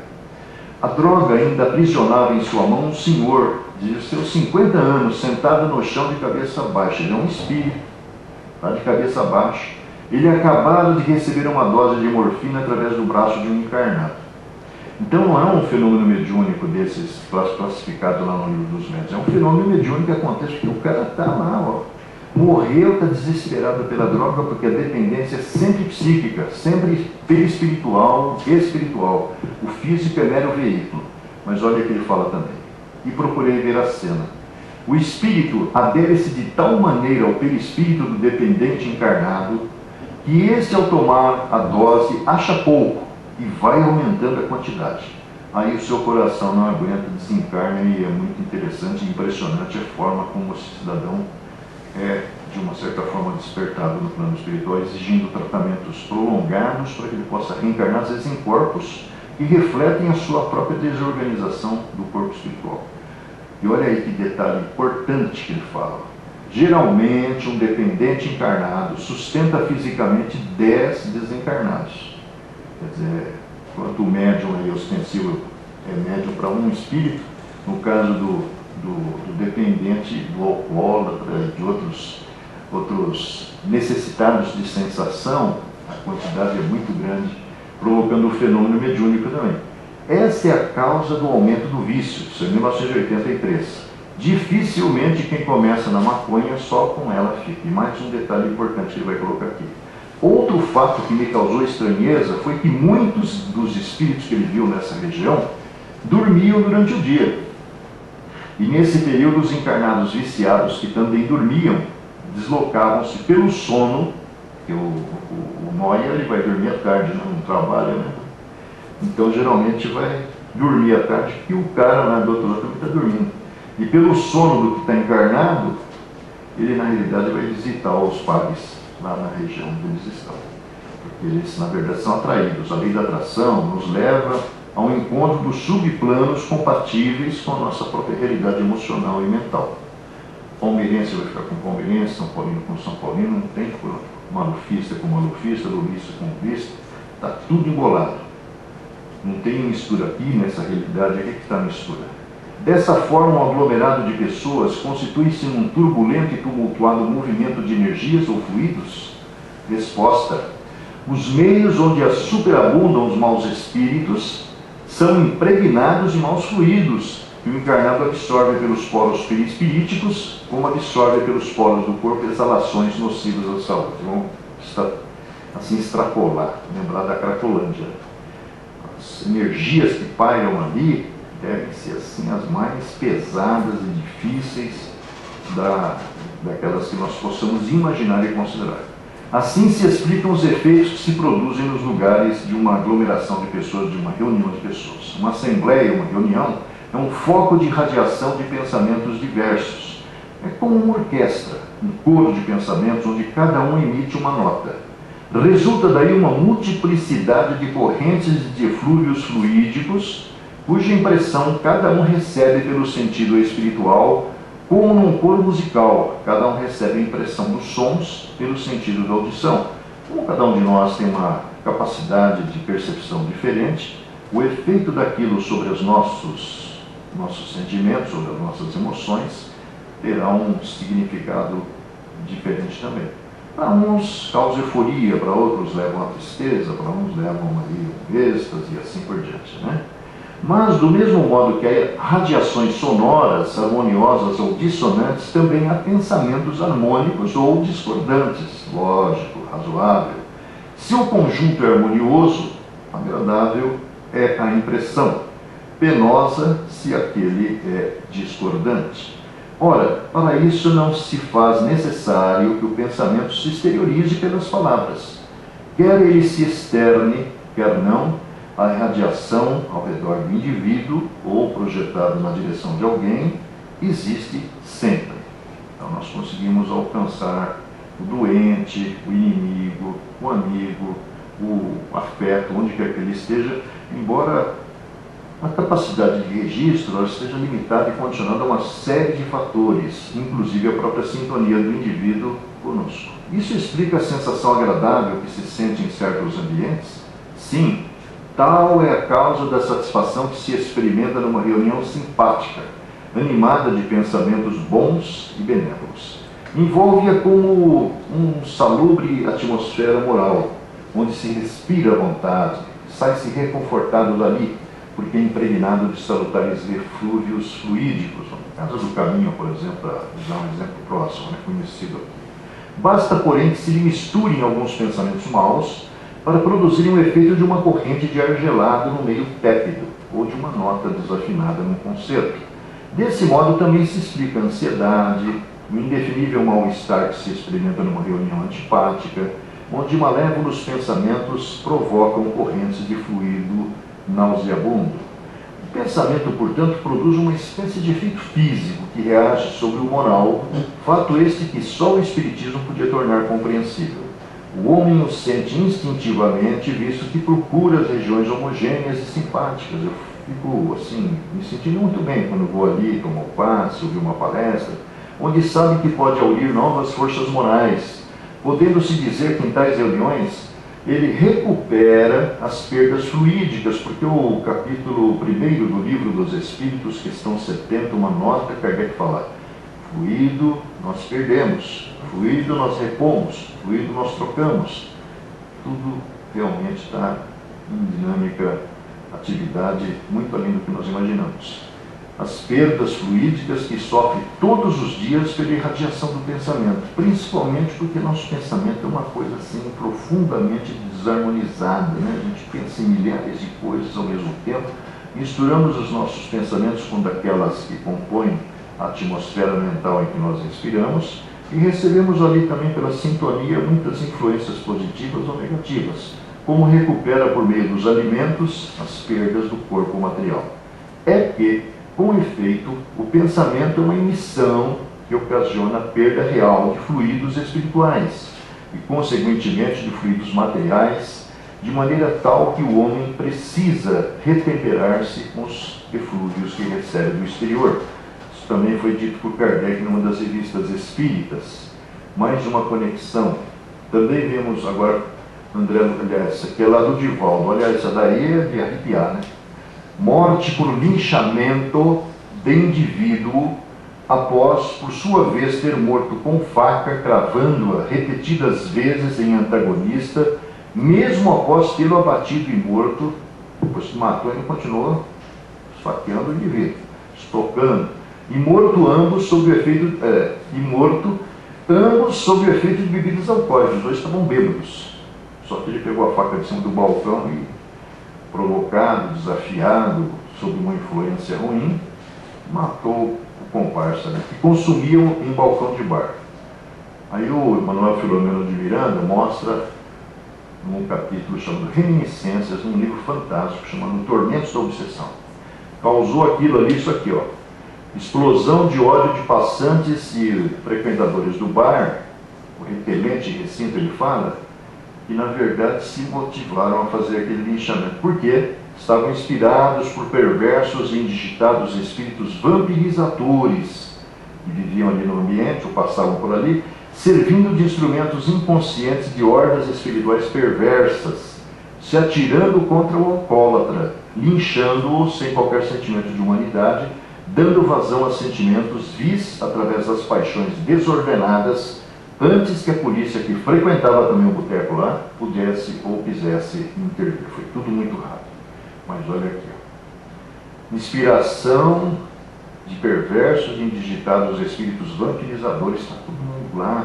A droga ainda aprisionava em sua mão um senhor de seus 50 anos, sentado no chão de cabeça baixa. Ele é um espírito, está de cabeça baixa. Ele acabara de receber uma dose de morfina através do braço de um encarnado. Então não é um fenômeno mediúnico desses classificado lá no livro dos médiuns. É um fenômeno mediúnico que acontece porque o cara está lá, ó, morreu, está desesperado pela droga, porque a dependência é sempre psíquica, sempre perispiritual, espiritual. O físico é mero veículo. Mas olha o que ele fala também. E procurei ver a cena. O espírito adere-se de tal maneira ao perispírito do dependente encarnado, que este, ao tomar a dose, acha pouco e vai aumentando a quantidade. Aí o seu coração não aguenta, desencarna, e é muito interessante e impressionante a forma como esse cidadão é, de uma certa forma, despertado no plano espiritual, exigindo tratamentos prolongados para que ele possa reencarnar, às vezes em corpos que refletem a sua própria desorganização do corpo espiritual. E olha aí que detalhe importante que ele fala. Geralmente, um dependente encarnado sustenta fisicamente 10 desencarnados. Quer dizer, quanto o médium aí ostensivo é médium para um espírito, no caso do dependente, do alcoólatra e de outros necessitados de sensação, a quantidade é muito grande, provocando o fenômeno mediúnico também. Essa é a causa do aumento do vício, isso é 1983. Dificilmente quem começa na maconha só com ela fica. E mais um detalhe importante que ele vai colocar aqui. Outro fato que me causou estranheza foi que muitos dos espíritos que ele viu nessa região dormiam durante o dia. E nesse período os encarnados viciados que também dormiam deslocavam-se pelo sono, porque o Noia ele vai dormir à tarde, né? Não trabalha, né? Então geralmente vai dormir à tarde, que o cara lá do outro lado também está dormindo. E pelo sono do que está encarnado, ele na realidade vai visitar os pares lá na região onde eles estão. Porque eles na verdade são atraídos. A lei da atração nos leva ao encontro dos subplanos compatíveis com a nossa própria realidade emocional e mental. Palmeirense vai ficar com palmeirense, São Paulino com São Paulino, não tem malufista com malufista, lulista com lulista, está tudo embolado. Não tem mistura aqui nessa realidade, aqui que está a mistura. Dessa forma, um aglomerado de pessoas constitui-se num turbulento e tumultuado movimento de energias ou fluidos? Resposta: os meios onde superabundam os maus espíritos são impregnados de maus fluidos, que o encarnado absorve pelos poros perispiríticos, como absorve pelos poros do corpo exalações nocivas à saúde. Vamos assim extrapolar, lembrar da Cracolândia. As energias que pairam ali devem ser assim as mais pesadas e difíceis daquelas que nós possamos imaginar e considerar. Assim se explicam os efeitos que se produzem nos lugares de uma aglomeração de pessoas, de uma reunião de pessoas. Uma assembleia, uma reunião, é um foco de radiação de pensamentos diversos. É como uma orquestra, um coro de pensamentos onde cada um emite uma nota. Resulta daí uma multiplicidade de correntes de eflúvios fluídicos, cuja impressão cada um recebe pelo sentido espiritual, como num coro musical, cada um recebe a impressão dos sons pelo sentido da audição. Como cada um de nós tem uma capacidade de percepção diferente, o efeito daquilo sobre os nossos sentimentos, sobre as nossas emoções, terá um significado diferente também. Para uns causa euforia, para outros levam a tristeza, para uns levam aí um êxtase e assim por diante, né? Mas, do mesmo modo que há radiações sonoras, harmoniosas ou dissonantes, também há pensamentos harmônicos ou discordantes, lógico, razoável. Se o conjunto é harmonioso, agradável é a impressão, penosa se aquele é discordante. Ora, para isso não se faz necessário que o pensamento se exteriorize pelas palavras. Quer ele se externe, quer não, a irradiação ao redor do indivíduo ou projetada na direção de alguém existe sempre. Então nós conseguimos alcançar o doente, o inimigo, o amigo, o afeto, onde quer que ele esteja, embora a capacidade de registro esteja limitada e condicionada a uma série de fatores, inclusive a própria sintonia do indivíduo conosco. Isso explica a sensação agradável que se sente em certos ambientes? Sim, tal é a causa da satisfação que se experimenta numa reunião simpática, animada de pensamentos bons e benévolos. Envolve-a como um salubre atmosfera moral, onde se respira à vontade, sai-se reconfortado dali, porque é impregnado de salutares eflúvios fluídicos. No caso do caminho, por exemplo, para usar um exemplo próximo, conhecido aqui. Basta, porém, que se lhe misturem alguns pensamentos maus para produzirem um efeito de uma corrente de ar gelado no meio tépido, ou de uma nota desafinada num concerto. Desse modo também se explica a ansiedade, o indefinível mal-estar que se experimenta numa reunião antipática, onde malévolos pensamentos provocam correntes de fluido nauseabundo. O pensamento, portanto, produz uma espécie de efeito físico que reage sobre o moral, fato este que só o Espiritismo podia tornar compreensível. O homem o sente instintivamente, visto que procura as regiões homogêneas e simpáticas. Eu fico, assim, me sentindo muito bem quando vou ali tomar um passe, ouvir uma palestra, onde sabe que pode aurir novas forças morais, podendo-se dizer que em tais reuniões ele recupera as perdas fluídicas, porque o capítulo 1º do Livro dos Espíritos, questão 70, uma nota, Kardec fala: fluido nós perdemos, fluido nós repomos, fluido nós trocamos. Tudo realmente está em dinâmica, atividade muito além do que nós imaginamos. As perdas fluídicas que sofre todos os dias pela irradiação do pensamento, principalmente porque nosso pensamento é uma coisa assim profundamente desarmonizada, né? A gente pensa em milhares de coisas ao mesmo tempo, misturamos os nossos pensamentos com daquelas que compõem a atmosfera mental em que nós respiramos e recebemos ali também pela sintonia muitas influências positivas ou negativas, como recupera por meio dos alimentos as perdas do corpo material. É que, com efeito, o pensamento é uma emissão que ocasiona a perda real de fluidos espirituais e, consequentemente, de fluidos materiais, de maneira tal que o homem precisa retemperar-se com os eflúvios que recebe do exterior. Isso também foi dito por Kardec numa das revistas espíritas. Mais uma conexão. Também vemos agora, André, aliás, essa aqui é lá do Divaldo. Olha, essa daí é de arrepiar, né? Morte por linchamento de indivíduo após, por sua vez, ter morto com faca, cravando-a repetidas vezes em antagonista, mesmo após tê-lo abatido e morto, depois que matou, ele continuou esfaqueando o indivíduo, estocando, e morto ambos sob o efeito, de bebidas alcoólicas. Os dois estavam bêbados, só que ele pegou a faca de cima do balcão e, provocado, desafiado, sob uma influência ruim, matou o comparsa, né, que consumiam em balcão de bar. Aí o Manuel Filomeno de Miranda mostra num capítulo chamado Reminiscências, num livro fantástico chamado Tormentos da Obsessão. Causou aquilo ali, isso aqui, ó. Explosão de ódio de passantes e frequentadores do bar, o repelente recinto, ele fala, que na verdade se motivaram a fazer aquele linchamento. Por quê? Estavam inspirados por perversos e indigitados espíritos vampirizadores que viviam ali no ambiente, ou passavam por ali, servindo de instrumentos inconscientes de hordas espirituais perversas, se atirando contra o alcoólatra, linchando-o sem qualquer sentimento de humanidade, dando vazão a sentimentos vis através das paixões desordenadas, antes que a polícia, que frequentava também o boteco lá, pudesse ou quisesse intervir. Foi tudo muito rápido. Mas olha aqui, ó. inspiração de perversos e indigitados espíritos vampirizadores, está todo mundo lá.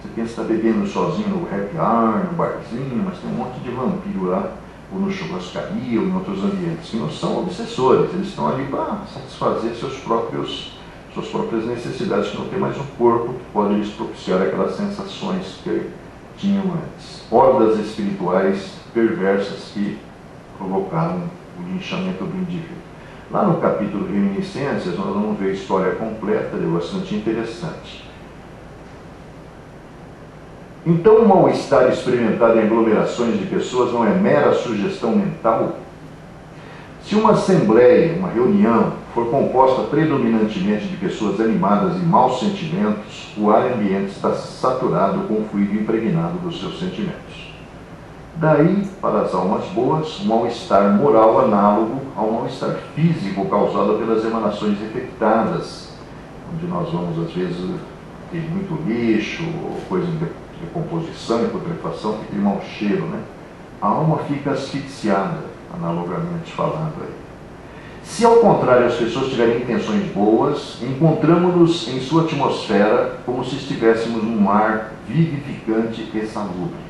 Você pensa que está bebendo sozinho no happy hour, no barzinho, mas tem um monte de vampiro lá, ou no churrascaria, ou em outros ambientes, que não são obsessores, eles estão ali para satisfazer suas próprias necessidades, que não tem mais um corpo que pode lhes propiciar aquelas sensações que tinham antes. Hordas espirituais perversas que provocaram o linchamento do indivíduo. Lá no capítulo Reminiscências, nós vamos ver a história completa, é bastante interessante. Então, o mal-estar experimentado em aglomerações de pessoas não é mera sugestão mental? Se uma assembleia, uma reunião, for composta predominantemente de pessoas animadas e maus sentimentos, o ar ambiente está saturado com o fluido impregnado dos seus sentimentos. Daí, para as almas boas, um mal-estar moral análogo ao mal-estar físico causado pelas emanações infectadas, onde nós vamos, às vezes, ter muito lixo, coisa de decomposição e putrefação, que tem mau cheiro, né? A alma fica asfixiada, analogamente falando aí. Se, ao contrário, as pessoas tiverem intenções boas, encontramos-nos em sua atmosfera como se estivéssemos num mar vivificante e salubre.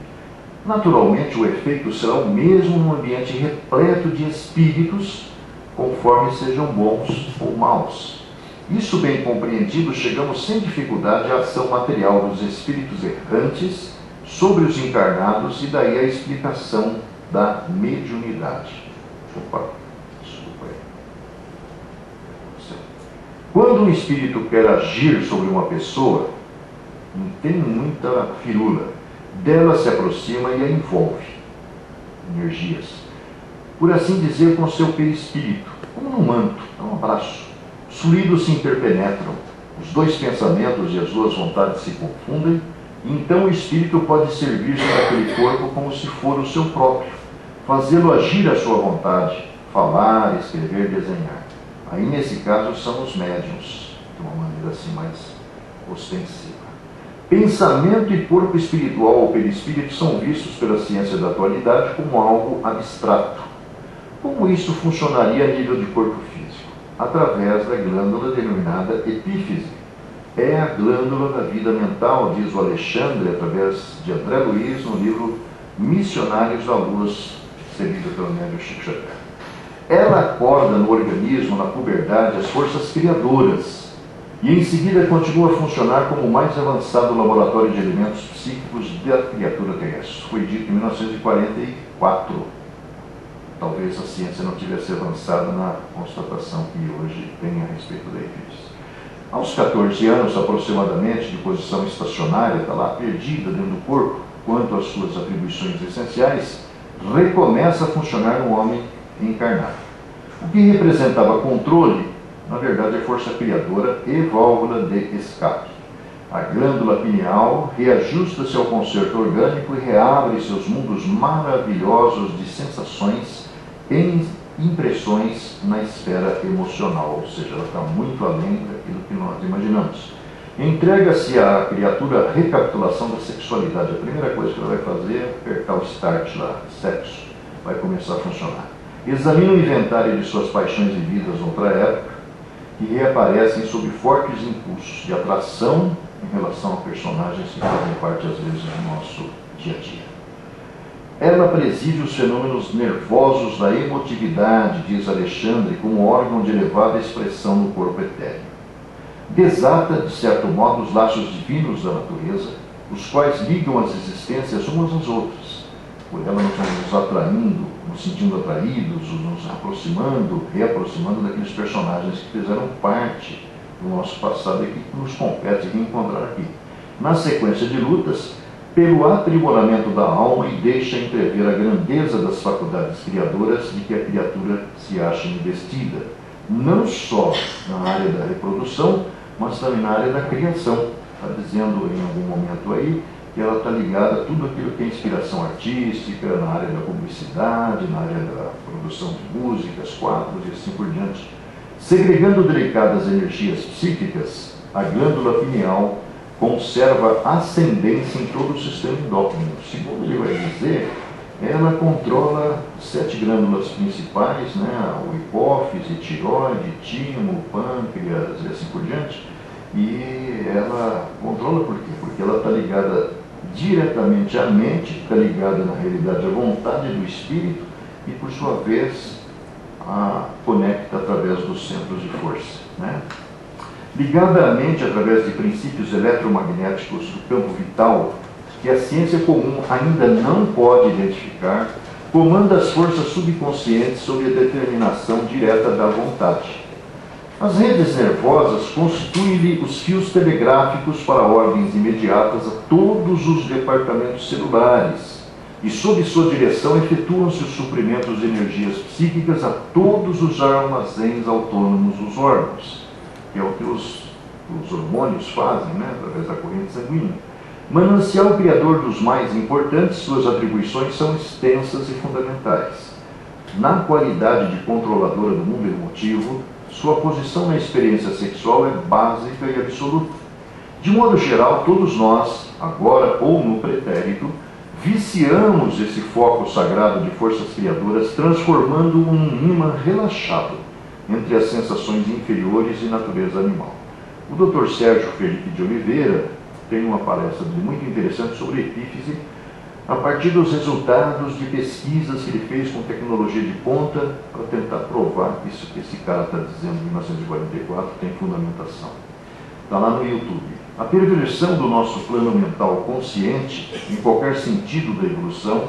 Naturalmente, o efeito será o mesmo num ambiente repleto de espíritos, conforme sejam bons ou maus. Isso bem compreendido, chegamos sem dificuldade à ação material dos espíritos errantes sobre os encarnados e daí a explicação da mediunidade. Desculpa aí. Quando um espírito quer agir sobre uma pessoa, não tem muita firula, dela se aproxima e a envolve. Energias. Por assim dizer, com seu perispírito, como num manto, um abraço. Os fluidos se interpenetram, os dois pensamentos e as duas vontades se confundem, e então o espírito pode servir-se daquele corpo como se for o seu próprio, fazê-lo agir à sua vontade, falar, escrever, desenhar. Aí, nesse caso, são os médiuns, de uma maneira assim mais ostensiva. Pensamento e corpo espiritual ou perispírito são vistos pela ciência da atualidade como algo abstrato. Como isso funcionaria a nível de corpo físico? Através da glândula denominada epífise. É a glândula da vida mental, diz o Alexandre, através de André Luiz, no livro Missionários da Luz, servido pelo médium Chico Xavier. Ela acorda no organismo, na puberdade, as forças criadoras, e em seguida continua a funcionar como o mais avançado laboratório de elementos psíquicos da criatura terrestre. Foi dito em 1944. Talvez a ciência não tivesse avançado na constatação que hoje tem a respeito da epífise. Aos 14 anos, aproximadamente, de posição estacionária, está lá perdida dentro do corpo, quanto às suas atribuições essenciais, recomeça a funcionar no homem encarnado. O que representava controle, na verdade, é força criadora e válvula de escape. A glândula pineal reajusta-se ao concerto orgânico e reabre seus mundos maravilhosos de sensações e impressões na esfera emocional, ou seja, ela está muito além daquilo que nós imaginamos. Entrega-se à criatura a recapitulação da sexualidade. A primeira coisa que ela vai fazer é apertar o start lá, sexo, vai começar a funcionar. Examina o inventário de suas paixões vividas noutra época, que reaparecem sob fortes impulsos de atração em relação a personagens que fazem parte, às vezes, do nosso dia a dia. Ela preside os fenômenos nervosos da emotividade, diz Alexandre, como órgão de elevada expressão no corpo etéreo. Desata, de certo modo, os laços divinos da natureza, os quais ligam as existências umas às outras. Por ela nós vamos nos atraindo, nos sentindo atraídos, nos aproximando, reaproximando daqueles personagens que fizeram parte do nosso passado e que nos compete reencontrar aqui. Na sequência de lutas, pelo aprimoramento da alma e deixa entrever a grandeza das faculdades criadoras de que a criatura se acha investida, não só na área da reprodução, mas também na área da criação. Está dizendo em algum momento aí que ela está ligada a tudo aquilo que é inspiração artística, na área da publicidade, na área da produção de músicas, quadros e assim por diante. Segregando delicadas energias psíquicas, a glândula pineal conserva ascendência em todo o sistema endócrino. Segundo ele vai dizer, ela controla 7 glândulas principais, né? O hipófise, tireoide, timo, pâncreas e assim por diante. E ela controla por quê? Porque ela está ligada diretamente à mente, está ligada na realidade à vontade do espírito e, por sua vez, a conecta através dos centros de força, né? Ligada à mente através de princípios eletromagnéticos do campo vital, que a ciência comum ainda não pode identificar, comanda as forças subconscientes sob a determinação direta da vontade. As redes nervosas constituem-lhe os fios telegráficos para ordens imediatas a todos os departamentos celulares, e sob sua direção efetuam-se os suprimentos de energias psíquicas a todos os armazéns autônomos dos órgãos, que é o que os hormônios fazem, né, através da corrente sanguínea. Manancial criador dos mais importantes, suas atribuições são extensas e fundamentais. Na qualidade de controladora do mundo emotivo, sua posição na experiência sexual é básica e absoluta. De modo geral, todos nós, agora ou no pretérito, viciamos esse foco sagrado de forças criadoras, transformando-o num imã relaxado entre as sensações inferiores e natureza animal. O Dr. Sérgio Felipe de Oliveira tem uma palestra muito interessante sobre epífise, a partir dos resultados de pesquisas que ele fez com tecnologia de ponta, para tentar provar que isso que esse cara está dizendo em 1944 tem fundamentação. Está lá no YouTube. A perversão do nosso plano mental consciente, em qualquer sentido da evolução,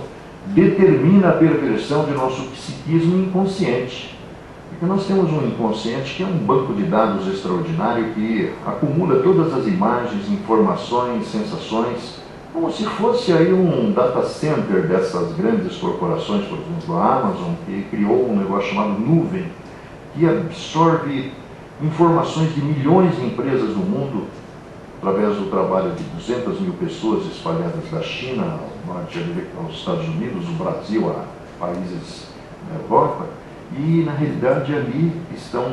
determina a perversão de nosso psiquismo inconsciente. Porque nós temos um inconsciente que é um banco de dados extraordinário que acumula todas as imagens, informações, sensações, como se fosse aí um data center dessas grandes corporações, por exemplo, a Amazon, que criou um negócio chamado nuvem, que absorve informações de milhões de empresas do mundo, através do trabalho de 200 mil pessoas espalhadas da China ao norte, aos Estados Unidos, do Brasil a países da Europa, e na realidade ali estão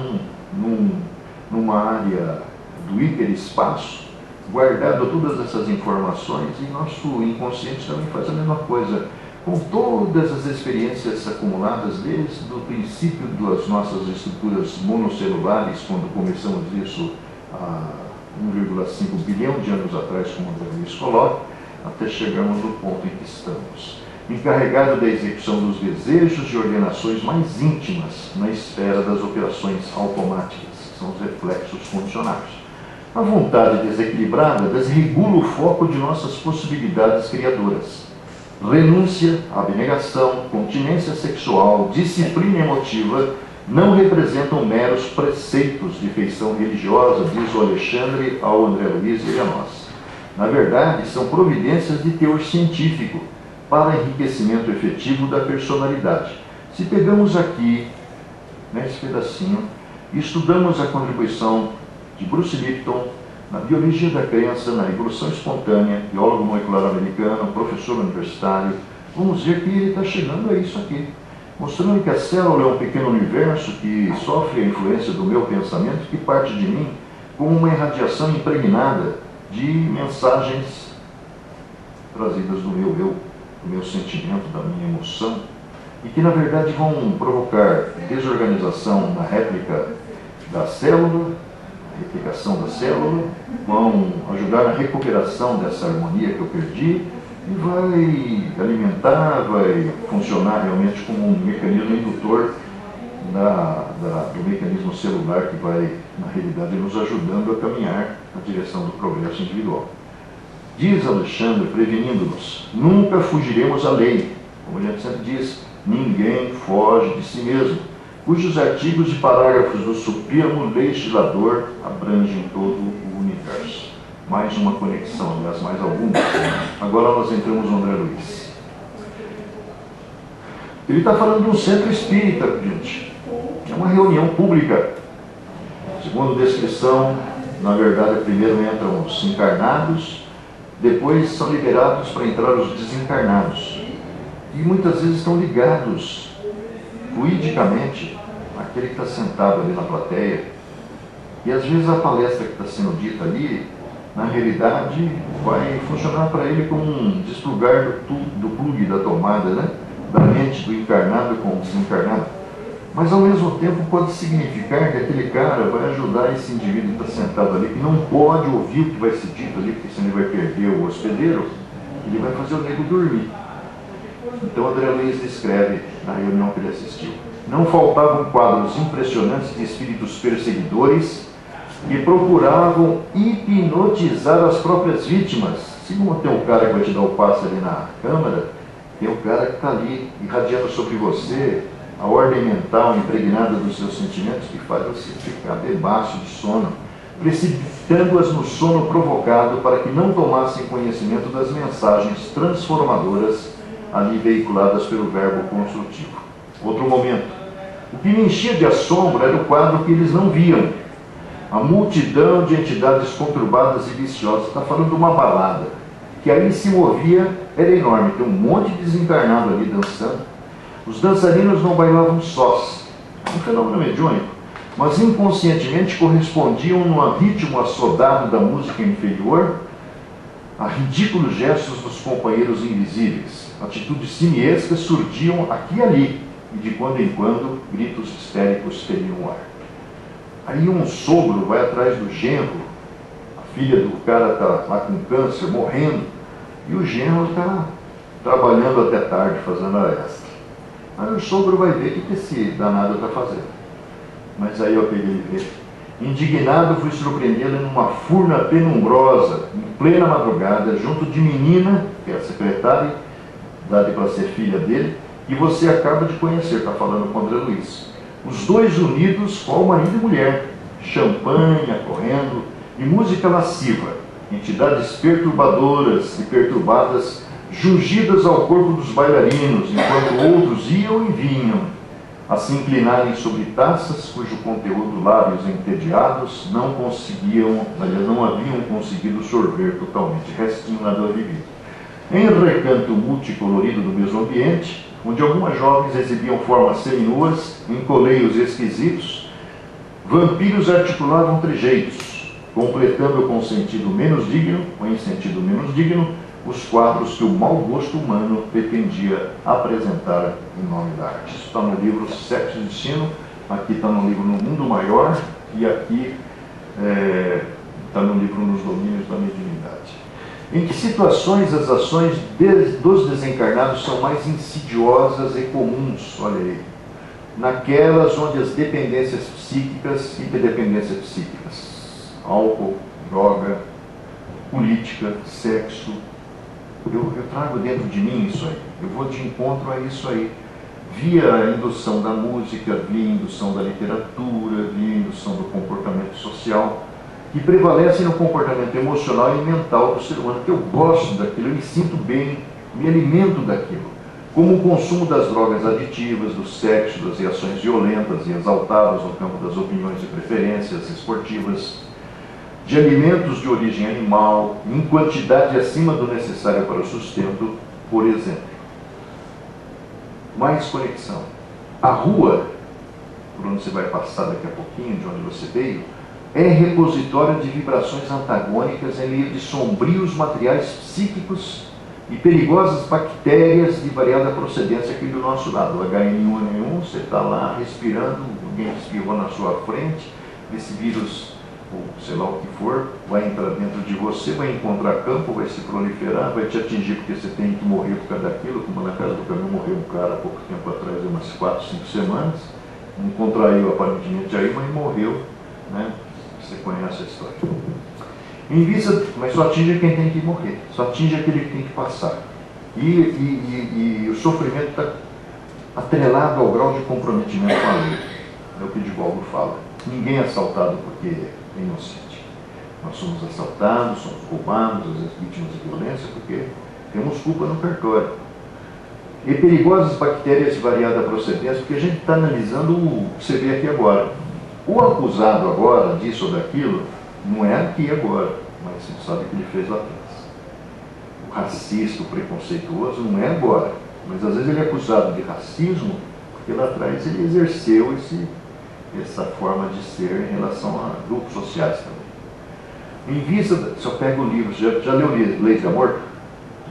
numa área do hiperespaço, guardado todas essas informações, e nosso inconsciente também faz a mesma coisa, com todas as experiências acumuladas desde o princípio das nossas estruturas monocelulares, quando começamos isso há 1,5 bilhão de anos atrás, como o André Luiz coloca, até chegarmos no ponto em que estamos. Encarregado da execução dos desejos e ordenações mais íntimas na esfera das operações automáticas, que são os reflexos condicionados. A vontade desequilibrada desregula o foco de nossas possibilidades criadoras. Renúncia, abnegação, continência sexual, disciplina emotiva não representam meros preceitos de feição religiosa, diz o Alexandre ao André Luiz e a nós. Na verdade, são providências de teor científico para enriquecimento efetivo da personalidade. Se pegamos aqui, nesse pedacinho, e estudamos a contribuição de Bruce Lipton na biologia da crença, na evolução espontânea, biólogo molecular americano, professor universitário, vamos ver que ele está chegando a isso aqui, mostrando que a célula é um pequeno universo que sofre a influência do meu pensamento, que parte de mim como uma irradiação impregnada de mensagens trazidas do meu eu, do meu sentimento, da minha emoção, e que na verdade vão provocar desorganização na réplica da célula, a replicação da célula, vão ajudar na recuperação dessa harmonia que eu perdi, e vai alimentar, vai funcionar realmente como um mecanismo indutor do mecanismo celular que vai, na realidade, nos ajudando a caminhar na direção do progresso individual. Diz Alexandre, prevenindo-nos, nunca fugiremos à lei. Como a gente sempre diz, ninguém foge de si mesmo, cujos artigos e parágrafos do Supremo Legislador abrangem todo o universo. Mais uma conexão, aliás, mais algumas. Agora nós entramos no André Luiz. Ele está falando de um centro espírita, gente. É uma reunião pública. Segundo descrição, na verdade, primeiro entram os encarnados, depois são liberados para entrar os desencarnados. E muitas vezes estão ligados fluidicamente àquele que está sentado ali na plateia. E às vezes a palestra que está sendo dita ali, na realidade, vai funcionar para ele como um desplugar do plug da tomada, né? da mente do encarnado com o desencarnado, mas ao mesmo tempo pode significar que aquele cara vai ajudar esse indivíduo que está sentado ali, que não pode ouvir o que vai ser dito ali, porque senão ele vai perder o hospedeiro, ele vai fazer o nego dormir. Então André Luiz descreve na reunião que ele assistiu: não faltavam quadros impressionantes de espíritos perseguidores que procuravam hipnotizar as próprias vítimas. Se não tem um cara que vai te dar o passe ali na câmara, tem um cara que está ali irradiando sobre você a ordem mental impregnada dos seus sentimentos, que faz você ficar debaixo de sono, precipitando-as no sono provocado para que não tomassem conhecimento das mensagens transformadoras ali veiculadas pelo verbo construtivo. Outro momento. O que me enchia de assombro era o quadro que eles não viam. A multidão de entidades conturbadas e viciosas. Está falando de uma balada, que aí se movia, era enorme. Tem um monte de desencarnado ali dançando. Os dançarinos não bailavam sós. Um fenômeno mediúnico. Mas inconscientemente correspondiam num ritmo assodado da música inferior a ridículos gestos dos companheiros invisíveis. Atitudes simiescas surgiam aqui e ali, e de quando em quando gritos histéricos feriam o ar. Aí um sogro vai atrás do genro, a filha do cara está lá com câncer, morrendo, e o genro está trabalhando até tarde, fazendo a extra. Aí o sogro vai ver o que esse danado está fazendo. Mas aí eu peguei e vi. Indignado, fui surpreendê-lo numa furna penumbrosa, em plena madrugada, junto de menina, que é a secretária, dada para ser filha dele, e você acaba de conhecer, está falando com André Luiz. Os dois unidos, qual marido e mulher, champanhe correndo e música lasciva, entidades perturbadoras e perturbadas, jungidas ao corpo dos bailarinos, enquanto outros iam e vinham, a se inclinarem sobre taças cujo conteúdo lábios entediados não conseguiam, aliás, não haviam conseguido sorver totalmente, restinho nada vivido. Em recanto multicolorido do mesmo ambiente, onde algumas jovens exibiam formas seminuas, em coleios esquisitos, vampiros articulavam trejeitos, completando com sentido menos digno, ou em sentido menos digno, os quadros que o mau gosto humano pretendia apresentar em nome da arte. Isso está no livro Sexo e Destino, aqui está no livro No Mundo Maior, e aqui está no livro Nos Domínios da Mediunidade. Em que situações as ações dos desencarnados são mais insidiosas e comuns? Olha aí. Naquelas onde as dependências psíquicas e dependências psíquicas, álcool, droga, política, sexo, eu trago dentro de mim isso aí. Eu vou de encontro a isso aí. Via a indução da música, via a indução da literatura, via a indução do comportamento social, que prevalecem no comportamento emocional e mental do ser humano, que eu gosto daquilo, eu me sinto bem, me alimento daquilo. Como o consumo das drogas aditivas, do sexo, das reações violentas e exaltadas no campo das opiniões e preferências esportivas, de alimentos de origem animal, em quantidade acima do necessário para o sustento, por exemplo. Mais conexão. A rua, por onde você vai passar daqui a pouquinho, de onde você veio, é repositório de vibrações antagônicas em meio de sombrios materiais psíquicos e perigosas bactérias de variada procedência aqui do nosso lado. O HN1N1, você está lá respirando, alguém espirrou na sua frente, esse vírus, ou sei lá o que for, vai entrar dentro de você, vai encontrar campo, vai se proliferar, vai te atingir porque você tem que morrer por causa daquilo, como na casa do caminho morreu um cara há pouco tempo atrás, umas 4, 5 semanas, não contraiu aparentemente aí, mas morreu, né? Você conhece a história. Em vista, mas só atinge quem tem que morrer, só atinge aquele que tem que passar. E o sofrimento está atrelado ao grau de comprometimento com a lei. É o que Divaldo fala. Ninguém é assaltado porque é inocente. Nós somos assaltados, somos roubados, às vezes vítimas de violência, porque temos culpa no cartório. E perigosas bactérias de variada procedência, porque a gente está analisando o que você vê aqui agora. O acusado agora, disso ou daquilo, não é aqui agora, mas você sabe que ele fez lá atrás. O racista, o preconceituoso, não é agora, mas às vezes ele é acusado de racismo, porque lá atrás ele exerceu essa forma de ser em relação a grupos sociais também. Em vista, se eu pego o livro, já leu Leis da Morte?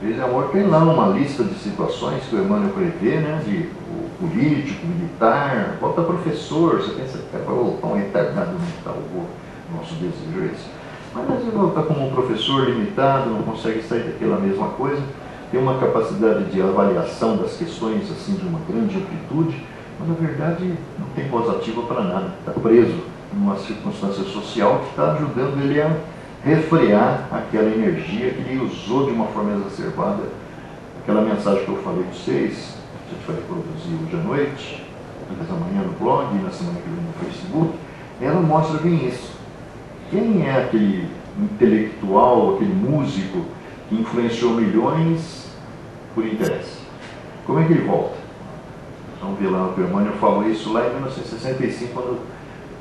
Às vezes amor tem lá uma lista de situações que o Emmanuel prevê, né? De o político, militar, volta professor, você pensa que vai voltar um retardado mental, o nosso desejo é esse. Mas às vezes volta como um professor limitado, não consegue sair daquela mesma coisa, tem uma capacidade de avaliação das questões assim de uma grande amplitude, mas na verdade não tem voz ativa para nada, está preso numa circunstância social que está ajudando ele a refrear aquela energia que ele usou de uma forma exacerbada. Aquela mensagem que eu falei para vocês, a gente vai reproduzir hoje à noite, depois amanhã no blog, e na semana que vem no Facebook, ela mostra bem isso. Quem é aquele intelectual, aquele músico que influenciou milhões por interesse? Como é que ele volta? Vamos ver lá, o Emmanuel falou isso lá em 1965, quando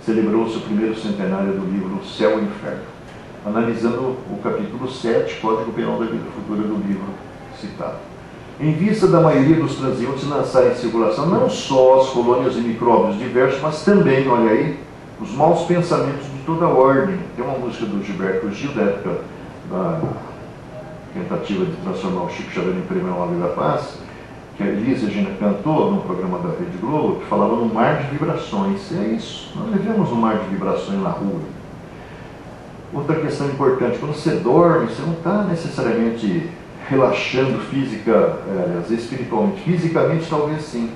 celebrou-se o primeiro centenário do livro Céu e Inferno, analisando o capítulo 7, Código Penal da Vida Futura do livro citado. Em vista da maioria dos transeuntes lançar em circulação não só as colônias e micróbios diversos, mas também, olha aí, os maus pensamentos de toda a ordem. Tem uma música do Gilberto Gil, da época da tentativa de transformar o Chico Xavier em Prêmio Nobel da Paz, que a Elis Regina cantou no programa da Rede Globo, que falava no mar de vibrações. É isso, nós vivemos um mar de vibrações na rua. Outra questão importante, quando você dorme, você não está necessariamente relaxando espiritualmente. Fisicamente, talvez sim.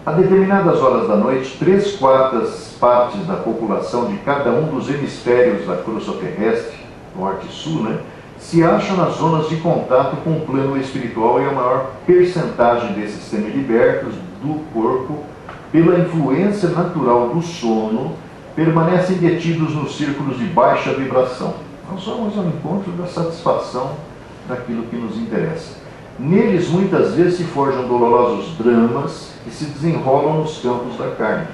A determinadas horas da noite, 3/4 partes da população de cada um dos hemisférios da crosta terrestre, norte e sul, né, se acham nas zonas de contato com o plano espiritual, e a maior percentagem desses semi-libertos do corpo, pela influência natural do sono, permanecem detidos nos círculos de baixa vibração. Nós vamos ao encontro da satisfação daquilo que nos interessa. Neles, muitas vezes, se forjam dolorosos dramas que se desenrolam nos campos da carne.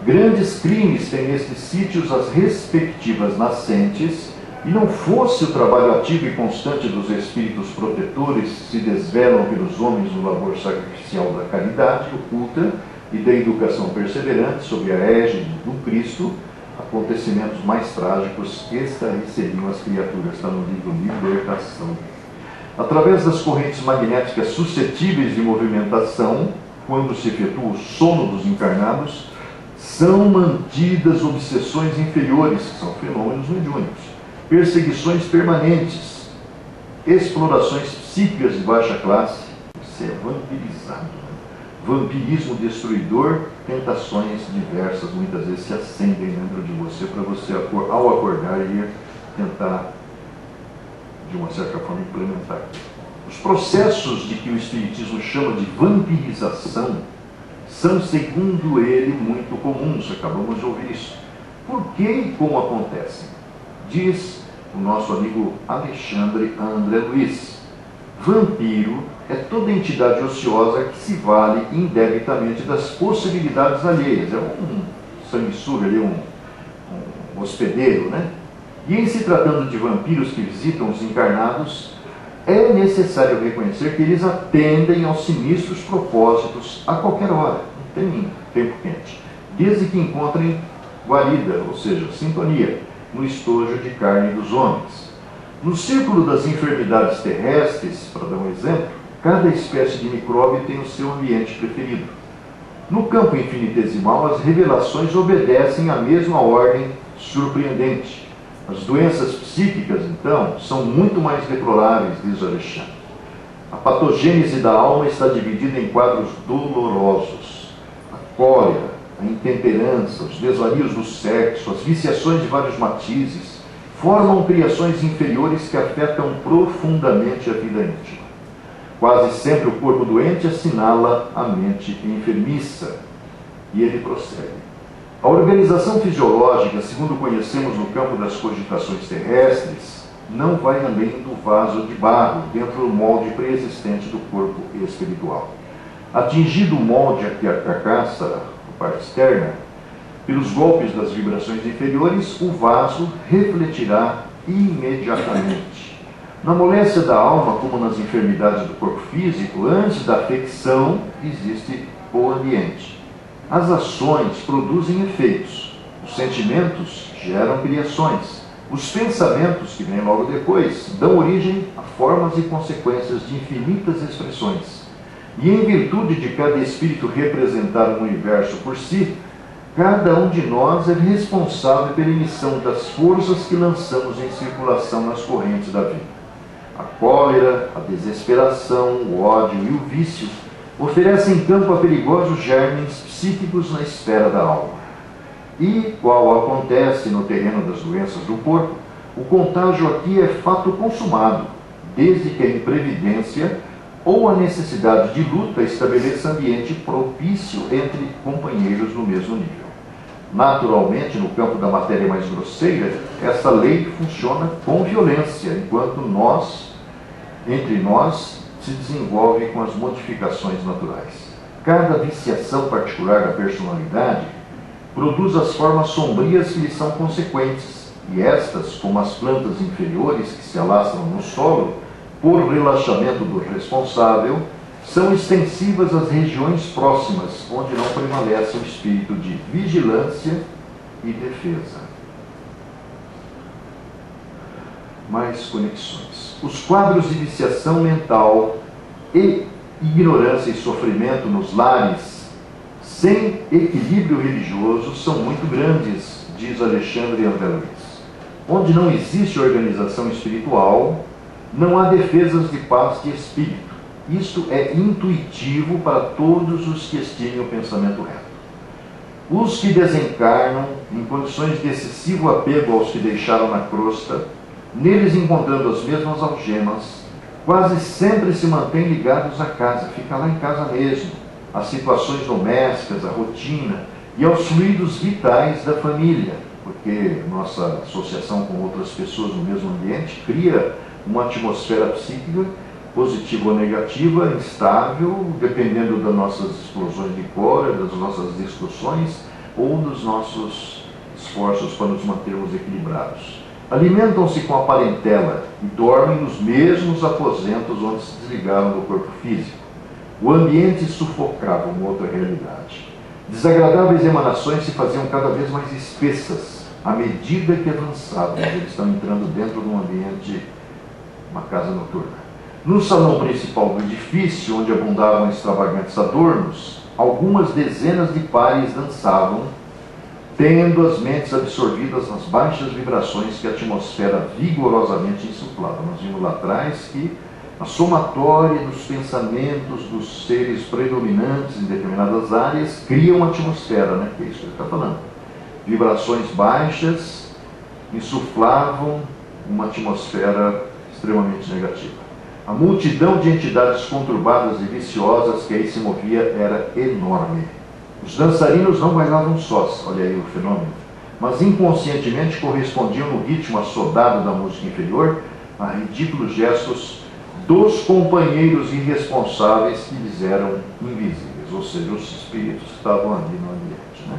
Grandes crimes têm nestes sítios as respectivas nascentes, e não fosse o trabalho ativo e constante dos espíritos protetores que se desvelam pelos homens no labor sacrificial da caridade oculta e da educação perseverante sob a égide do Cristo, acontecimentos mais trágicos estarreceriam as criaturas. Está no livro Libertação. Através das correntes magnéticas suscetíveis de movimentação, quando se efetua o sono dos encarnados, são mantidas obsessões inferiores, que são fenômenos mediúnicos, perseguições permanentes, explorações psíquicas de baixa classe. Isso é vampirizado, né? Vampirismo destruidor, tentações diversas muitas vezes se acendem dentro de você para você, ao acordar, ir tentar, de uma certa forma, implementar. Os processos de que o Espiritismo chama de vampirização são, segundo ele, muito comuns. Acabamos de ouvir isso. Por que e como acontecem? Diz o nosso amigo Alexandre André Luiz: vampiro é toda entidade ociosa que se vale indebitamente das possibilidades alheias. É um sanguessuga ali, um hospedeiro, né? E em se tratando de vampiros que visitam os encarnados, é necessário reconhecer que eles atendem aos sinistros propósitos a qualquer hora, não tem tempo quente, desde que encontrem guarida, ou seja, sintonia, no estojo de carne dos homens. No círculo das enfermidades terrestres, para dar um exemplo, cada espécie de micróbio tem o seu ambiente preferido. No campo infinitesimal, as revelações obedecem à mesma ordem surpreendente. As doenças psíquicas, então, são muito mais deploráveis, diz Alexandre. A patogênese da alma está dividida em quadros dolorosos: a cólera, a intemperança, os desvarios do sexo, as viciações de vários matizes, formam criações inferiores que afetam profundamente a vida íntima. Quase sempre o corpo doente assinala a mente enfermiça. E ele prossegue: a organização fisiológica, segundo conhecemos no campo das cogitações terrestres, não vai além do vaso de barro, dentro do molde preexistente do corpo espiritual. Atingido o molde aqui a carcaça, a parte externa, pelos golpes das vibrações inferiores, o vaso refletirá imediatamente. Na moléstia da alma, como nas enfermidades do corpo físico, antes da afecção existe o ambiente. As ações produzem efeitos, os sentimentos geram criações, Os pensamentos, que vêm logo depois, dão origem a formas e consequências de infinitas expressões. E em virtude de cada espírito representar um universo por si, cada um de nós é responsável pela emissão das forças que lançamos em circulação nas correntes da vida. A cólera, a desesperação, o ódio e o vício oferecem campo a perigosos germes psíquicos na esfera da alma. E, qual acontece no terreno das doenças do corpo, o contágio aqui é fato consumado, desde que a imprevidência ou a necessidade de luta estabeleça ambiente propício entre companheiros do mesmo nível. Naturalmente, no campo da matéria mais grosseira, essa lei funciona com violência, enquanto entre nós, se desenvolve com as modificações naturais. Cada viciação particular da personalidade produz as formas sombrias que lhe são consequentes, e estas, como as plantas inferiores que se alastram no solo, por relaxamento do responsável, são extensivas às regiões próximas, onde não prevalece o espírito de vigilância e defesa. Mais conexões. Os quadros de viciação mental e ignorância e sofrimento nos lares sem equilíbrio religioso são muito grandes, diz Alexandre André Luiz. Onde não existe organização espiritual, não há defesas de paz de espírito. Isto é intuitivo para todos os que estimem o pensamento reto. Os que desencarnam, em condições de excessivo apego aos que deixaram na crosta, neles encontrando as mesmas algemas, quase sempre se mantêm ligados à casa, fica lá em casa mesmo, às situações domésticas, à rotina e aos fluidos vitais da família, porque nossa associação com outras pessoas no mesmo ambiente cria uma atmosfera psíquica, positiva ou negativa, instável, dependendo das nossas explosões de cólera, das nossas discussões ou dos nossos esforços para nos mantermos equilibrados. Alimentam-se com a parentela e dormem nos mesmos aposentos onde se desligaram do corpo físico. O ambiente sufocava uma outra realidade. Desagradáveis emanações se faziam cada vez mais espessas à medida que avançavam. Eles estão entrando dentro de um ambiente, uma casa noturna. No salão principal do edifício, onde abundavam extravagantes adornos, algumas dezenas de pares dançavam, tendo as mentes absorvidas nas baixas vibrações que a atmosfera vigorosamente insuflava. Nós vimos lá atrás que a somatória dos pensamentos dos seres predominantes em determinadas áreas cria uma atmosfera, né? Que é isso que ele está falando. Vibrações baixas insuflavam uma atmosfera extremamente negativa. A multidão de entidades conturbadas e viciosas que aí se movia era enorme. Os dançarinos não bailavam sós, olha aí o fenômeno, mas inconscientemente correspondiam no ritmo assodado da música inferior a ridículos gestos dos companheiros irresponsáveis que lhes eram invisíveis, ou seja, os espíritos que estavam ali no ambiente, né?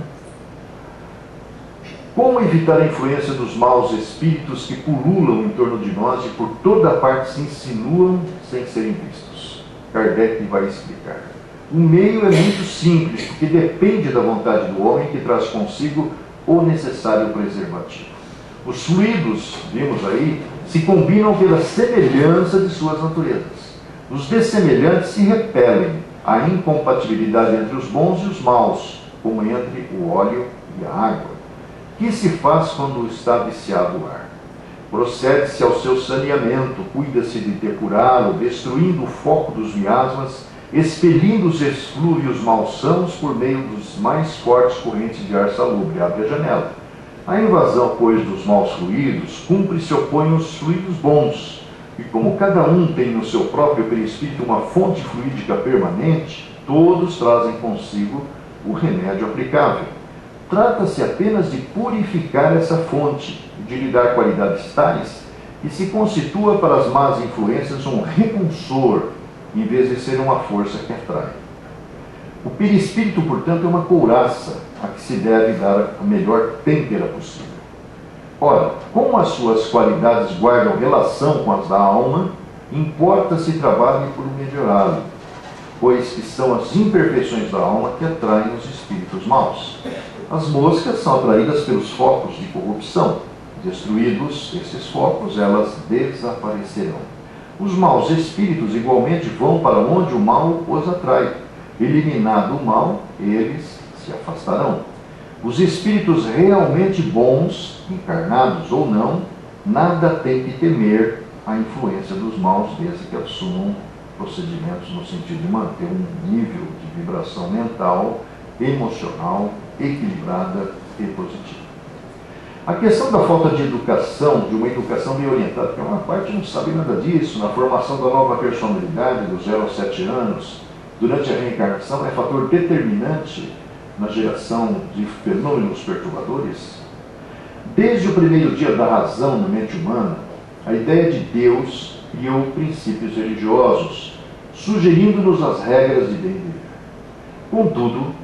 Como evitar a influência dos maus espíritos que pululam em torno de nós e por toda parte se insinuam sem serem vistos? Kardec vai explicar. O meio é muito simples, porque depende da vontade do homem que traz consigo o necessário preservativo. Os fluidos, vimos aí, se combinam pela semelhança de suas naturezas. Os dessemelhantes se repelem. Há incompatibilidade entre os bons e os maus, como entre o óleo e a água. Que se faz quando está viciado o ar? Procede-se ao seu saneamento, cuida-se de depurá-lo, destruindo o foco dos miasmas, expelindo os eflúvios malsãos por meio dos mais fortes correntes de ar salubre. Abre a janela. A invasão, pois, dos maus fluidos, cumpre se opõe aos fluidos bons. E como cada um tem no seu próprio perispírito uma fonte fluídica permanente, todos trazem consigo o remédio aplicável. Trata-se apenas de purificar essa fonte e de lhe dar qualidades tais que se constitua para as más influências um repulsor, em vez de ser uma força que atrai. O perispírito, portanto, é uma couraça a que se deve dar a melhor têmpera possível. Ora, como as suas qualidades guardam relação com as da alma, importa-se trabalhe por melhorá-lo, pois que são as imperfeições da alma que atraem os espíritos maus. As moscas são atraídas pelos focos de corrupção. Destruídos esses focos, elas desaparecerão. Os maus espíritos igualmente vão para onde o mal os atrai. Eliminado o mal, eles se afastarão. Os espíritos realmente bons, encarnados ou não, nada têm que temer a influência dos maus, desde que assumam procedimentos no sentido de manter um nível de vibração mental, emocional, equilibrada e positiva. A questão da falta de educação, de uma educação bem orientada, porque uma parte não sabe nada disso, na formação da nova personalidade dos 0 aos 7 anos, durante a reencarnação, é fator determinante na geração de fenômenos perturbadores. Desde o primeiro dia da razão na mente humana, a ideia de Deus criou princípios religiosos, sugerindo-nos as regras de bem viver. Contudo,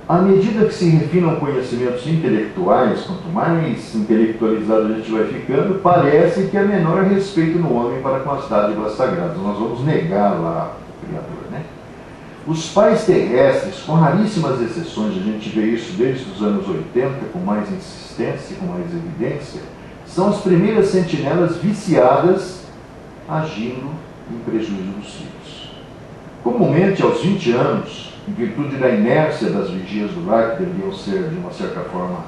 à medida que se refinam conhecimentos intelectuais, quanto mais intelectualizado a gente vai ficando, parece que há menor respeito no homem para com as dádivas sagradas. Nós vamos negar lá o Criador, né? Os pais terrestres, com raríssimas exceções, a gente vê isso desde os anos 80, com mais insistência, com mais evidência, são as primeiras sentinelas viciadas agindo em prejuízo dos filhos. Comumente, aos 20 anos, em virtude da inércia das vigias do lar, que deveriam ser, de uma certa forma,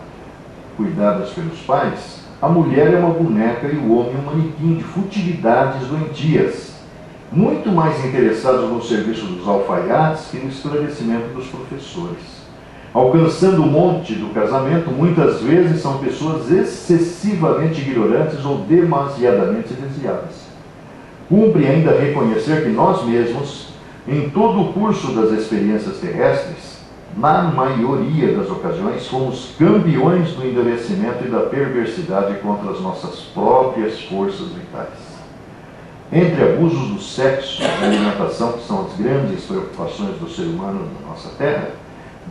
cuidadas pelos pais, a mulher é uma boneca e o homem um manequim de futilidades doentias, muito mais interessados no serviço dos alfaiates que no esclarecimento dos professores. Alcançando o monte do casamento, muitas vezes são pessoas excessivamente ignorantes ou demasiadamente desviadas. Cumpre ainda reconhecer que nós mesmos, em todo o curso das experiências terrestres, na maioria das ocasiões, fomos campeões do endurecimento e da perversidade contra as nossas próprias forças vitais. Entre abusos do sexo e da alimentação, que são as grandes preocupações do ser humano na nossa Terra,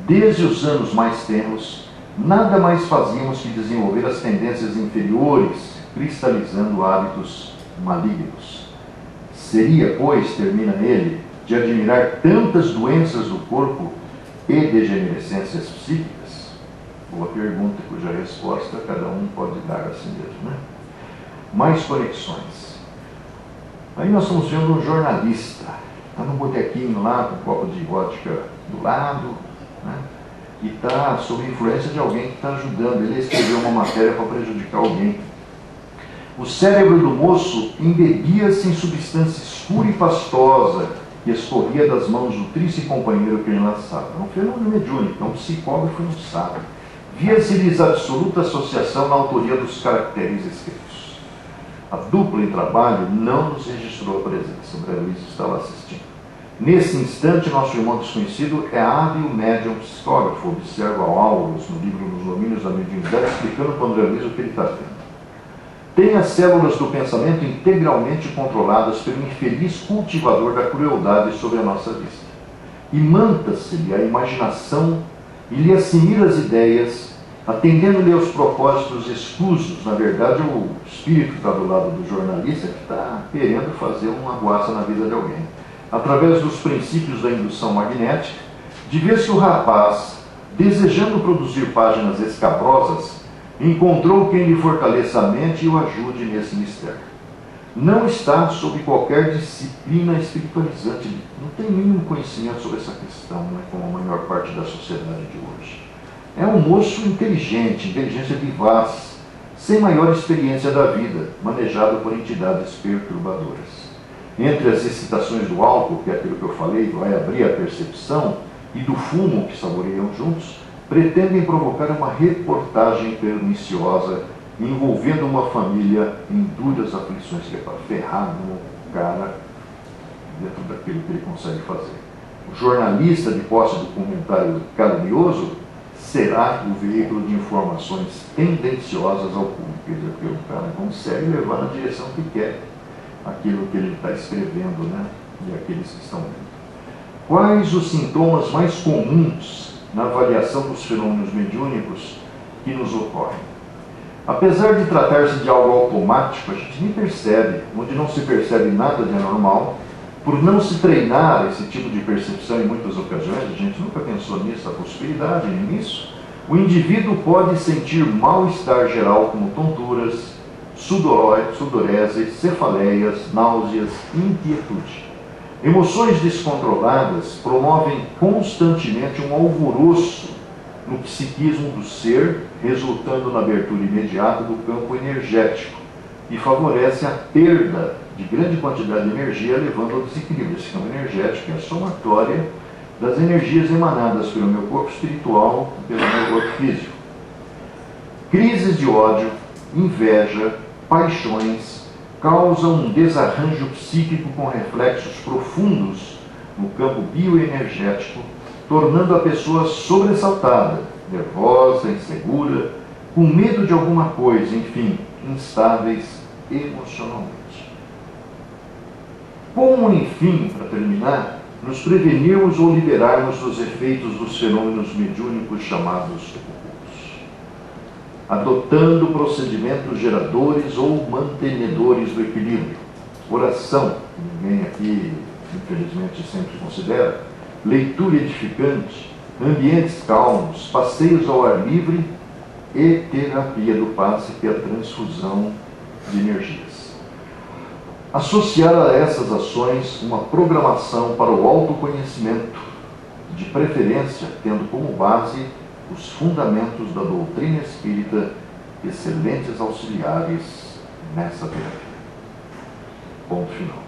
desde os anos mais tenros, nada mais fazíamos que desenvolver as tendências inferiores, cristalizando hábitos malignos. Seria, pois, termina ele, de admirar tantas doenças do corpo e degenerescências psíquicas? Boa pergunta, cuja resposta cada um pode dar a si mesmo, né? Mais conexões. Aí nós estamos vendo um jornalista, está num botequinho lá, com um copo de vodka do lado, né? E está sob influência de alguém que está ajudando ele a escrever uma matéria para prejudicar alguém. O cérebro do moço embebia-se em substância escura e pastosa que escorria das mãos do triste companheiro que ele lançava. É um fenômeno mediúnico, é um psicógrafo e um sábio. Via-se-lhes absoluta associação na autoria dos caracteres escritos. A dupla em trabalho não nos registrou a presença. André Luiz estava assistindo. Nesse instante, nosso irmão desconhecido é hábil médium psicógrafo, observa Aulus no livro Nos Domínios da Mediunidade, explicando para André Luiz o que ele está vendo. Tem as células do pensamento integralmente controladas pelo infeliz cultivador da crueldade sobre a nossa vista. Imanta-se-lhe a imaginação e lhe assimila as ideias, atendendo-lhe aos propósitos escusos. Na verdade, o espírito está do lado do jornalista que está querendo fazer uma guaça na vida de alguém. Através dos princípios da indução magnética, de vez que o rapaz, desejando produzir páginas escabrosas, encontrou quem lhe fortaleça a mente e o ajude nesse mistério. Não está sob qualquer disciplina espiritualizante, não tem nenhum conhecimento sobre essa questão, né, como a maior parte da sociedade de hoje. É um moço inteligente, inteligência vivaz, sem maior experiência da vida, manejado por entidades perturbadoras. Entre as excitações do álcool, que é aquilo que eu falei, vai abrir a percepção, e do fumo que saboreiam juntos, pretendem provocar uma reportagem perniciosa envolvendo uma família em duras aflições, que é para ferrar no cara dentro daquilo que ele consegue fazer. O jornalista, de posse do comentário calunioso, será o veículo de informações tendenciosas ao público. Quer dizer, porque o cara consegue levar na direção que quer aquilo que ele está escrevendo, né? E aqueles que estão vendo. Quais os sintomas mais comuns na avaliação dos fenômenos mediúnicos que nos ocorrem? Apesar de tratar-se de algo automático, a gente nem percebe, onde não se percebe nada de anormal, por não se treinar esse tipo de percepção em muitas ocasiões, a gente nunca pensou nisso, a possibilidade nisso, o indivíduo pode sentir mal-estar geral, como tonturas, sudorese, cefaleias, náuseas e inquietude. Emoções descontroladas promovem constantemente um alvoroço no psiquismo do ser, resultando na abertura imediata do campo energético e favorece a perda de grande quantidade de energia, levando ao desequilíbrio. Esse campo energético é a somatória das energias emanadas pelo meu corpo espiritual e pelo meu corpo físico. Crises de ódio, inveja, paixões causam um desarranjo psíquico com reflexos profundos no campo bioenergético, tornando a pessoa sobressaltada, nervosa, insegura, com medo de alguma coisa, enfim, instáveis emocionalmente. Como, enfim, para terminar, nos prevenirmos ou liberarmos dos efeitos dos fenômenos mediúnicos chamados ocultos? Adotando procedimentos geradores ou mantenedores do equilíbrio. Oração, que ninguém aqui, infelizmente, sempre considera, leitura edificante, ambientes calmos, passeios ao ar livre e terapia do passe, que é a transfusão de energias. Associar a essas ações uma programação para o autoconhecimento, de preferência tendo como base os fundamentos da doutrina espírita, excelentes auxiliares nessa terapia. Ponto final.